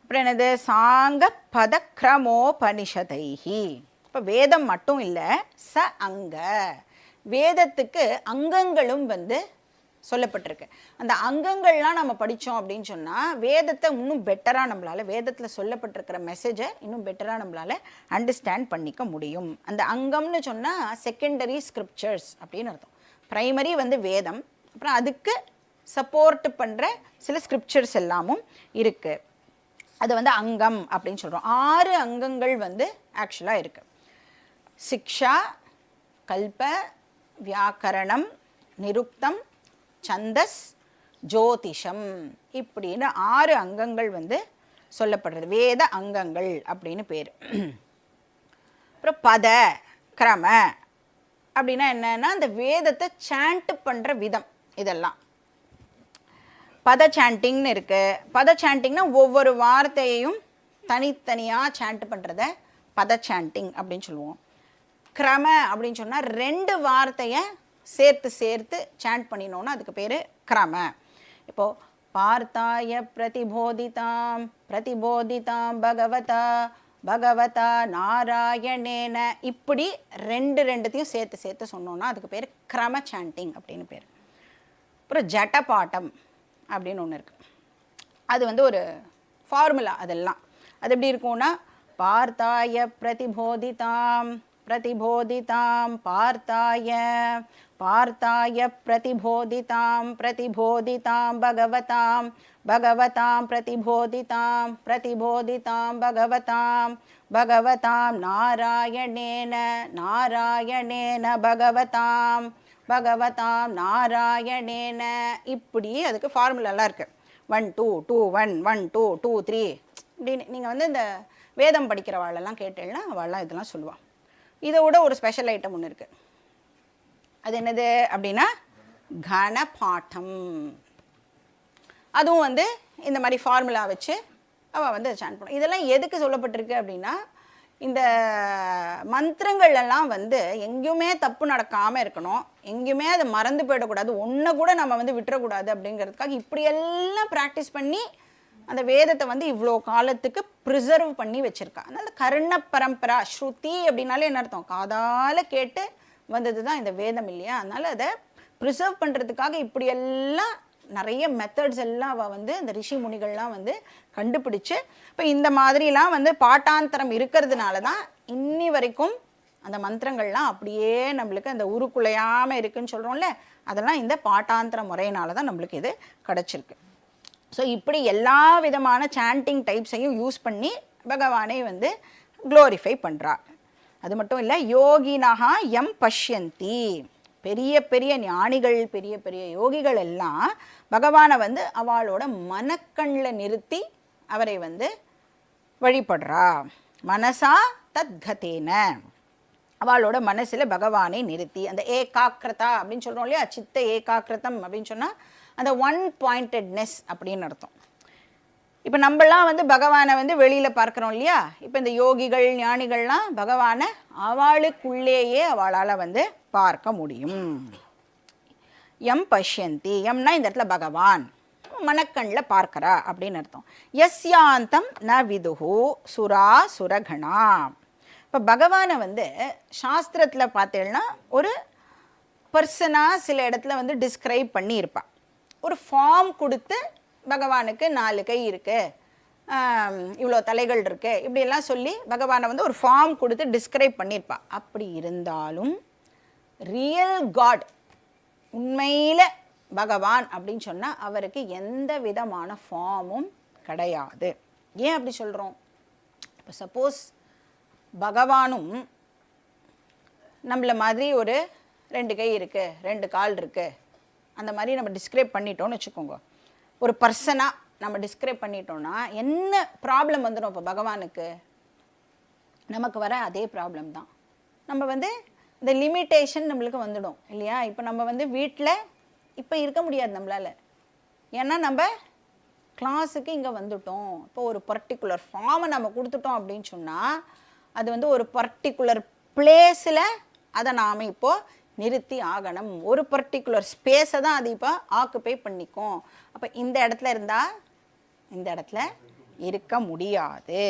அப்புறம் என்னது? சாங்க பதக்ரமோபனிஷதைஹி. இப்போ வேதம் மட்டும் இல்லை, ச அங்க, வேதத்துக்கு அங்கங்களும் வந்து சொல்லப்பட்டிருக்கு. அந்த அங்கங்கள்லாம் நம்ம படித்தோம் அப்படின்னு சொன்னால் வேதத்தை இன்னும் பெட்டராக நம்மளால், வேதத்தில் சொல்லப்பட்டிருக்கிற மெசேஜை இன்னும் பெட்டராக நம்மளால் அண்டர்ஸ்டாண்ட் பண்ணிக்க முடியும். அந்த அங்கம்னு சொன்னால் செகண்டரி ஸ்கிரிப்சர்ஸ் அப்படின்னு அர்த்தம். ப்ரைமரி வந்து வேதம், அப்புறம் அதுக்கு சப்போர்ட் பண்ணுற சில ஸ்கிரிப்சர்ஸ் எல்லாமும் இருக்குது. அது வந்து அங்கம் அப்படின்னு சொல்கிறோம். 6 அங்கங்கள் வந்து ஆக்சுவலாக இருக்குது. சிக்ஷா, கல்ப, வியாக்கரணம், நிருக்தம், சந்தஸ், ஜோதிஷம் இப்படின்னு 6 அங்கங்கள் வந்து சொல்லப்படுறது. வேத அங்கங்கள் அப்படின்னு பேர். அப்புறம் பத, கிரம அப்படின்னா என்னன்னா அந்த வேதத்தை சாண்ட் பண்ணுற விதம். இதெல்லாம் பத சாண்டிங்னு இருக்குது. பத சாண்டிங்னா ஒவ்வொரு வார்த்தையையும் தனித்தனியாக சாண்ட் பண்ணுறத பத சாண்டிங் அப்படின்னு சொல்லுவோம். கிரம அப்படின்னு சொன்னால் 2 வார்த்தையை சேர்த்து சேர்த்து சாண்ட் பண்ணினோன்னா அதுக்கு பேர் கிரம. இப்போது பார்த்தாய பிரதிபோதிதாம் பிரதிபோதிதாம் பகவதா பகவதா நாராயணேன இப்படி ரெண்டுத்தையும் சேர்த்து சேர்த்து சொன்னோன்னா அதுக்கு பேர் கிரம சாண்டிங் அப்படின்னு பேர். அப்புறம் ஜட்டபாட்டம் அப்படின்னு ஒன்று இருக்குது. அது வந்து ஒரு ஃபார்முலா. அதெல்லாம் அது எப்படி இருக்கும்னா பார்த்தாய பிரதிபோதிதாம் பிரதிபோதிதாம் பார்த்தாய பார்த்தாய பிரதிபோதிதாம் பிரதிபோதிதாம் பகவதாம் பகவதாம் பிரதிபோதிதாம் பிரதிபோதிதாம் பகவதாம் பகவதாம் நாராயணேன நாராயணேன பகவதாம் பகவதாம் நாராயணேன இப்படி அதுக்கு ஃபார்முலாலாம் இருக்குது. 1 2 2 1 1 2 2 3 இப்படின்னு நீங்கள் வந்து இந்த வேதம் படிக்கிறவாளெல்லாம் கேட்டேன்னா அவள்லாம் இதெல்லாம் சொல்லுவாள். இதை விட ஒரு ஸ்பெஷல் ஐட்டம் ஒன்று இருக்குது. அது என்னது அப்படின்னா கணபாட்டம். அதுவும் வந்து இந்த மாதிரி ஃபார்முலா வச்சு அவள் வந்து சாண்ட் பண்ணும். இதெல்லாம் எதுக்கு சொல்லப்பட்டிருக்கு அப்படின்னா இந்த மந்திரங்கள் எல்லாம் வந்து எங்கேயுமே தப்பு நடக்காமல் இருக்கணும், எங்கேயுமே அதை மறந்து போயிடக்கூடாது, ஒன்றை கூட நம்ம வந்து விட்டுறக்கூடாது அப்படிங்கிறதுக்காக இப்படியெல்லாம் ப்ராக்டிஸ் பண்ணி அந்த வேதத்தை வந்து இவ்வளோ காலத்துக்கு ப்ரிசர்வ் பண்ணி வச்சுருக்கா. அதனால் அந்த கர்ண பரம்பரா ஸ்ருதி அப்படின்னாலே என்ன அர்த்தம்? காதால் கேட்டு வந்தது தான் இந்த வேதம் இல்லையா? அதனால் அதை ப்ரிசர்வ் பண்ணுறதுக்காக இப்படியெல்லாம் நிறைய மெத்தட்ஸ் எல்லாம் அவள் வந்து இந்த ரிஷி முனிகள்லாம் வந்து கண்டுபிடிச்சு இப்போ இந்த மாதிரிலாம் வந்து பாட்டாந்தரம் இருக்கிறதுனால தான் இன்னி வரைக்கும் அந்த மந்திரங்கள்லாம் அப்படியே நம்மளுக்கு அந்த உருக்குலையாமல் இருக்குன்னு சொல்கிறோம்ல, அதெல்லாம் இந்த பாட்டாந்தர முறையினால தான் நம்மளுக்கு இது கிடச்சிருக்கு. ஸோ இப்படி எல்லா விதமான சாண்டிங் டைப்ஸையும் யூஸ் பண்ணி பகவானை வந்து க்ளோரிஃபை பண்ணுறா. அது மட்டும் இல்லை, யோகினஹா எம் பஷ்யந்தி, பெரிய பெரிய ஞானிகள் பெரிய பெரிய யோகிகள் எல்லாம் பகவானை வந்து அவளோட மனக்கண்ணில் நிறுத்தி அவரை வந்து வழிபடுறா. மனசா தத்கதேன, அவளோட மனசில் பகவானை நிறுத்தி அந்த ஏகாக்கிரதா அப்படின்னு சொல்கிறோம் இல்லையா, சித்த ஏகாக்கிரதம் அப்படின்னு சொன்னால் அந்த ஒன் பாயிண்டட்னஸ் அப்படின்னு அர்த்தம். இப்போ நம்மளாம் வந்து பகவானை வந்து வெளியில் பார்க்குறோம் இல்லையா, இப்போ இந்த யோகிகள் ஞானிகள்லாம் பகவானை அவளுக்குள்ளேயே அவளால் வந்து பார்க்க முடியும். எம் பஷ்யந்தி, எம்னா இந்த இடத்துல பகவான் மனக்கண்ணில் பார்க்கறா அப்படின்னு அர்த்தம். யஸ்யாந்தம் ந விதுஹு சுரா சுரகணா. இப்போ பகவானை வந்து சாஸ்திரத்தில் பார்த்தேன்னா ஒரு பர்சனாக சில இடத்துல வந்து டிஸ்கிரைப் பண்ணி இருப்பாள். ஒரு ஃபார்ம் கொடுத்து பகவானுக்கு 4 கை இருக்குது, இவ்வளோ தலைகள் இருக்குது, இப்படியெல்லாம் சொல்லி பகவானை வந்து ஒரு ஃபார்ம் கொடுத்து டிஸ்கிரைப் பண்ணியிருப்பாள். அப்படி இருந்தாலும் ரியல் காட், உண்மையில் பகவான் அப்படின்னு சொன்னால் அவருக்கு எந்த விதமான ஃபார்மும் கிடையாது. ஏன் அப்படி சொல்கிறோம்? இப்போ சப்போஸ் பகவானும் நம்மள மாதிரி ஒரு 2 கை இருக்குது, 2 கால் இருக்குது, அந்த மாதிரி நம்ம டிஸ்கிரைப் பண்ணிட்டோம்னு வச்சுக்கோங்க. ஒரு பர்சனாக நம்ம டிஸ்கிரைப் பண்ணிட்டோம்னா என்ன ப்ராப்ளம் வந்துடும்? இப்போ பகவானுக்கு நமக்கு வர அதே ப்ராப்ளம் தான். நம்ம வந்து இந்த லிமிட்டேஷன் நம்மளுக்கு வந்துடும் இல்லையா? இப்போ நம்ம வந்து வீட்டில் இப்போ இருக்க முடியாது நம்மளால், ஏன்னா நம்ம கிளாஸுக்கு இங்கே வந்துட்டோம். இப்போ ஒரு பர்டிகுலர் ஃபார்மை நம்ம கொடுத்துட்டோம் அப்படின்னு சொன்னால் அது வந்து ஒரு பர்டிகுலர் பிளேஸில் அதை நாம் இப்போது நிறுத்தி ஆகணும். ஒரு பர்டிகுலர் ஸ்பேஸை தான் அது இப்போ ஆக்குப்பை பண்ணிக்கும். அப்போ இந்த இடத்துல இருந்தால் இந்த இடத்துல இருக்க முடியாது.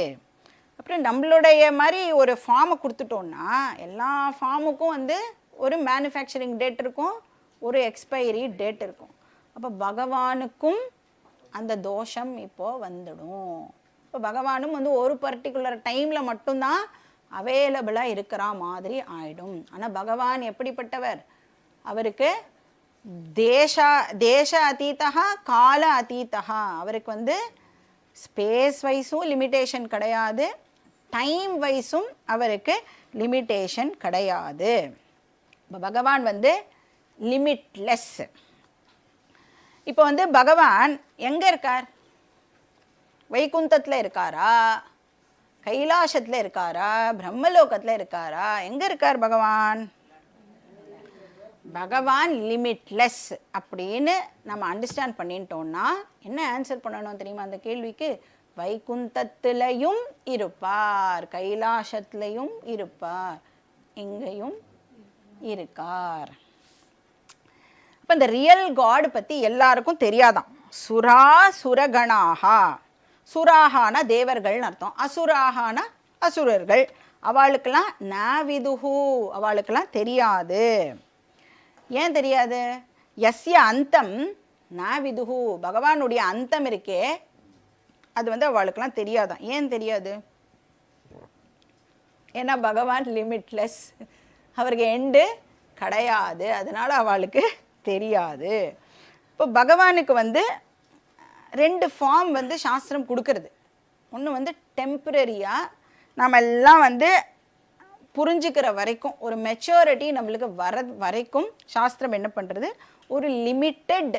அப்புறம் நம்மளுடைய மாதிரி ஒரு ஃபார்மை கொடுத்துட்டோன்னா எல்லா ஃபார்முக்கும் வந்து ஒரு மேனுஃபேக்சரிங் டேட் இருக்கும், ஒரு எக்ஸ்பைரி டேட் இருக்கும். அப்போ பகவானுக்கும் அந்த தோஷம் இப்போது வந்துடும். இப்போ பகவானும் வந்து ஒரு பர்டிகுலர் டைமில் மட்டும்தான் அவைலபிளாக இருக்கிற மாதிரி ஆயிடும். ஆனால் பகவான் எப்படிப்பட்டவர்? அவருக்கு தேச அதீதா கால அதீதா. அவருக்கு வந்து ஸ்பேஸ் வைஸும் லிமிட்டேஷன் கிடையாது, டைம் வைஸும் அவருக்கு லிமிட்டேஷன் கிடையாது. இப்போ பகவான் வந்து லிமிட்லெஸ். இப்போ வந்து பகவான் எங்கே இருக்கார்? வைகுந்தத்தில் இருக்காரா, கைலாசத்தில் இருக்காரா, பிரம்மலோகத்தில் இருக்காரா? எங்கே இருக்கார் பகவான்? பகவான் லிமிட்லெஸ் அப்படின்னு நம்ம அண்டர்ஸ்டாண்ட் பண்ணிட்டோம்னா என்ன ஆன்சர் பண்ணணும் தெரியுமா அந்த கேள்விக்கு? வைகுந்தத்திலையும் இருப்பார், கைலாசத்திலையும் இருப்பார், எங்கேயும் இருக்கார். இப்போ இந்த ரியல் காட் பற்றி எல்லாருக்கும் தெரியாதான். சுரா சுரகணாகா, சுராகான தேவர்கள்னு அர்த்தம், அசுராகான அசுரர்கள். அவளுக்கெல்லாம் நாவிதுஹு, அவளுக்கெல்லாம் தெரியாது. ஏன் தெரியாது? யஸ்ய அந்தம் நாவிதுஹு, பகவானுடைய அந்தம் இருக்கே அது வந்து அவளுக்கெல்லாம் தெரியாதான். ஏன் தெரியாது? ஏன்னா பகவான் லிமிட்லெஸ், அவருக்கு எண்டு கிடையாது, அதனால அவளுக்கு தெரியாது. இப்போ பகவானுக்கு வந்து 2 ஃபார்ம் வந்து சாஸ்திரம் கொடுக்கறது. ஒன்று வந்து டெம்பரரியாக நம்ம எல்லாம் வந்து புரிஞ்சுக்கிற வரைக்கும், ஒரு மெச்சூரிட்டி நம்மளுக்கு வர வரைக்கும் சாஸ்திரம் என்ன பண்ணுறது, ஒரு லிமிட்டெட்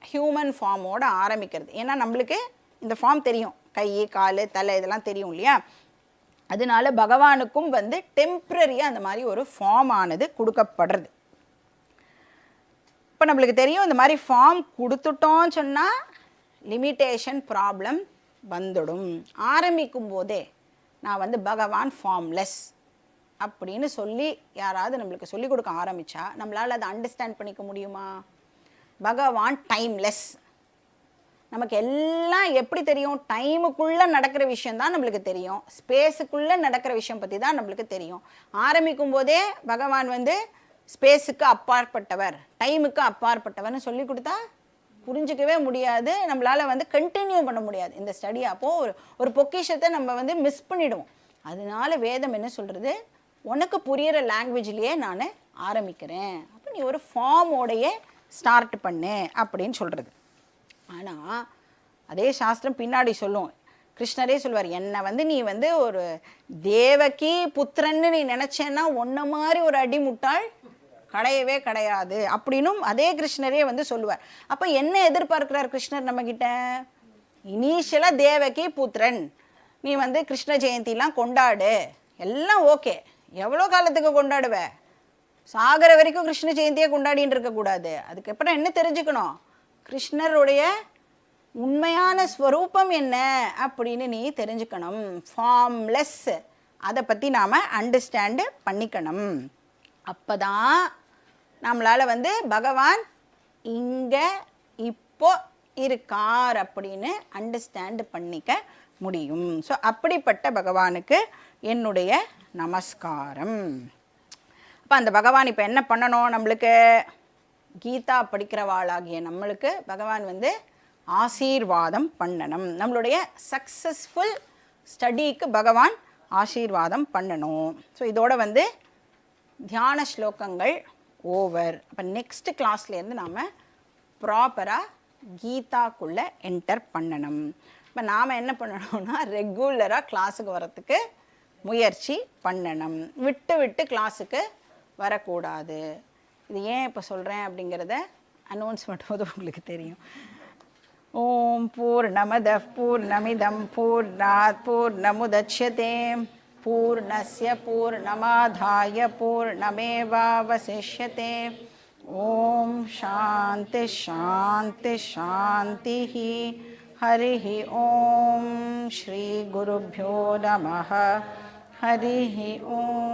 ஹியூமன் ஃபார்மோடு ஆரம்பிக்கிறது. ஏன்னா நம்மளுக்கு இந்த ஃபார்ம் தெரியும், கை கால் தலை இதெல்லாம் தெரியும் இல்லையா? அதனால பகவானுக்கும் வந்து டெம்பரரியாக அந்த மாதிரி ஒரு ஃபார்ம் ஆனது கொடுக்கப்படுறது. இப்போ நம்மளுக்கு தெரியும் இந்த மாதிரி ஃபார்ம் கொடுத்துட்டோன்னு சொன்னால் லிமிட்டேஷன் ப்ராப்ளம் வந்துடும். ஆரம்பிக்கும் போதே நான் வந்து பகவான் ஃபார்ம்லெஸ் அப்படின்னு சொல்லி யாராவது நம்மளுக்கு சொல்லிக் கொடுக்க ஆரம்பித்தா நம்மளால் அதை அண்டர்ஸ்டாண்ட் பண்ணிக்க முடியுமா? பகவான் டைம்லெஸ், நமக்கு எல்லாம் எப்படி தெரியும்? டைமுக்குள்ளே நடக்கிற விஷயந்தான் நம்மளுக்கு தெரியும், ஸ்பேஸுக்குள்ளே நடக்கிற விஷயம் பற்றி தான் நம்மளுக்கு தெரியும். ஆரம்பிக்கும் போதே பகவான் வந்து ஸ்பேஸுக்கு அப்பாற்பட்டவர், டைமுக்கு அப்பாற்பட்டவர்னு சொல்லி கொடுத்தா புரிஞ்சிக்கவே முடியாது, நம்மளால் வந்து கண்டினியூ பண்ண முடியாது இந்த ஸ்டடி. அப்போது ஒரு பொக்கிஷத்தை நம்ம வந்து மிஸ் பண்ணிவிடுவோம். அதனால வேதம் என்ன சொல்கிறது, உனக்கு புரிகிற லாங்குவேஜ்லேயே நான் ஆரம்பிக்கிறேன், அப்போ நீ ஒரு ஃபார்மோடையே ஸ்டார்ட் பண்ணு அப்படின்னு சொல்கிறது. ஆனால் அதே சாஸ்திரம் பின்னாடி சொல்லும், கிருஷ்ணரே சொல்வார், என்னை வந்து நீ வந்து ஒரு தேவகி புத்திரன்னு நீ நினச்சேன்னா ஒன்றை மாதிரி ஒரு அடிமுட்டாள் கிடையவே கிடையாது அப்படின்னும் அதே கிருஷ்ணரே வந்து சொல்லுவார். அப்போ என்ன எதிர்பார்க்கிறார் கிருஷ்ணர் நம்மக்கிட்ட? இனிஷியலாக தேவகி புத்திரன், நீ வந்து கிருஷ்ண ஜெயந்திலாம் கொண்டாடு, எல்லாம் ஓகே. எவ்வளோ காலத்துக்கு கொண்டாடுவ? சாகர வரைக்கும் கிருஷ்ண ஜெயந்தியை கொண்டாடின்னு இருக்கக்கூடாது. அதுக்கப்புறம் என்ன தெரிஞ்சுக்கணும்? கிருஷ்ணருடைய உண்மையான ஸ்வரூபம் என்ன அப்படின்னு நீ தெரிஞ்சுக்கணும். ஃபார்ம்லெஸ், அதை பற்றி நாம் அண்டர்ஸ்டாண்டு பண்ணிக்கணும். அப்போ தான் நம்மளால் வந்து பகவான் இங்கே இப்போ இருக்கார் அப்படின்னு அண்டர்ஸ்டாண்டு பண்ணிக்க முடியும். ஸோ அப்படிப்பட்ட பகவானுக்கு என்னுடைய நமஸ்காரம். அப்போ அந்த பகவான் இப்போ என்ன பண்ணணும்? நம்மளுக்கு கீதா படிக்கிறவாளாகிய நம்மளுக்கு பகவான் வந்து ஆசீர்வாதம் பண்ணணும். நம்மளுடைய சக்ஸஸ்ஃபுல் ஸ்டடிக்கு பகவான் ஆசீர்வாதம் பண்ணணும். ஸோ இதோட வந்து தியான ஸ்லோகங்கள் ஓவர். அப்போ நெக்ஸ்ட் கிளாஸ்லேருந்து நாம் ப்ராப்பராக கீதாக்குள்ளே என்டர் பண்ணணும். இப்போ நாம் என்ன பண்ணணும்னா ரெகுலராக கிளாஸுக்கு வரத்துக்கு முயற்சி பண்ணணும், விட்டு விட்டு கிளாஸுக்கு வரக்கூடாது. இது ஏன் இப்போ சொல்கிறேன் அப்படிங்கிறத அனௌன்ஸ்மெண்ட் போது உங்களுக்கு தெரியும். ஓம் பூர்ணமதః பூர்ணமிதம் பூர்ணாத் பூர்ணமுதச்யதே பூர்ணஸ்ய பூர்ணமாதாய பூர்ணமேவாவசிஷ்யதே. ஓம் சாந்தி சாந்தி சாந்தி. ஹரிः ஓம் ஸ்ரீ குருभ्यो நமः. ஹரிः ஓம்.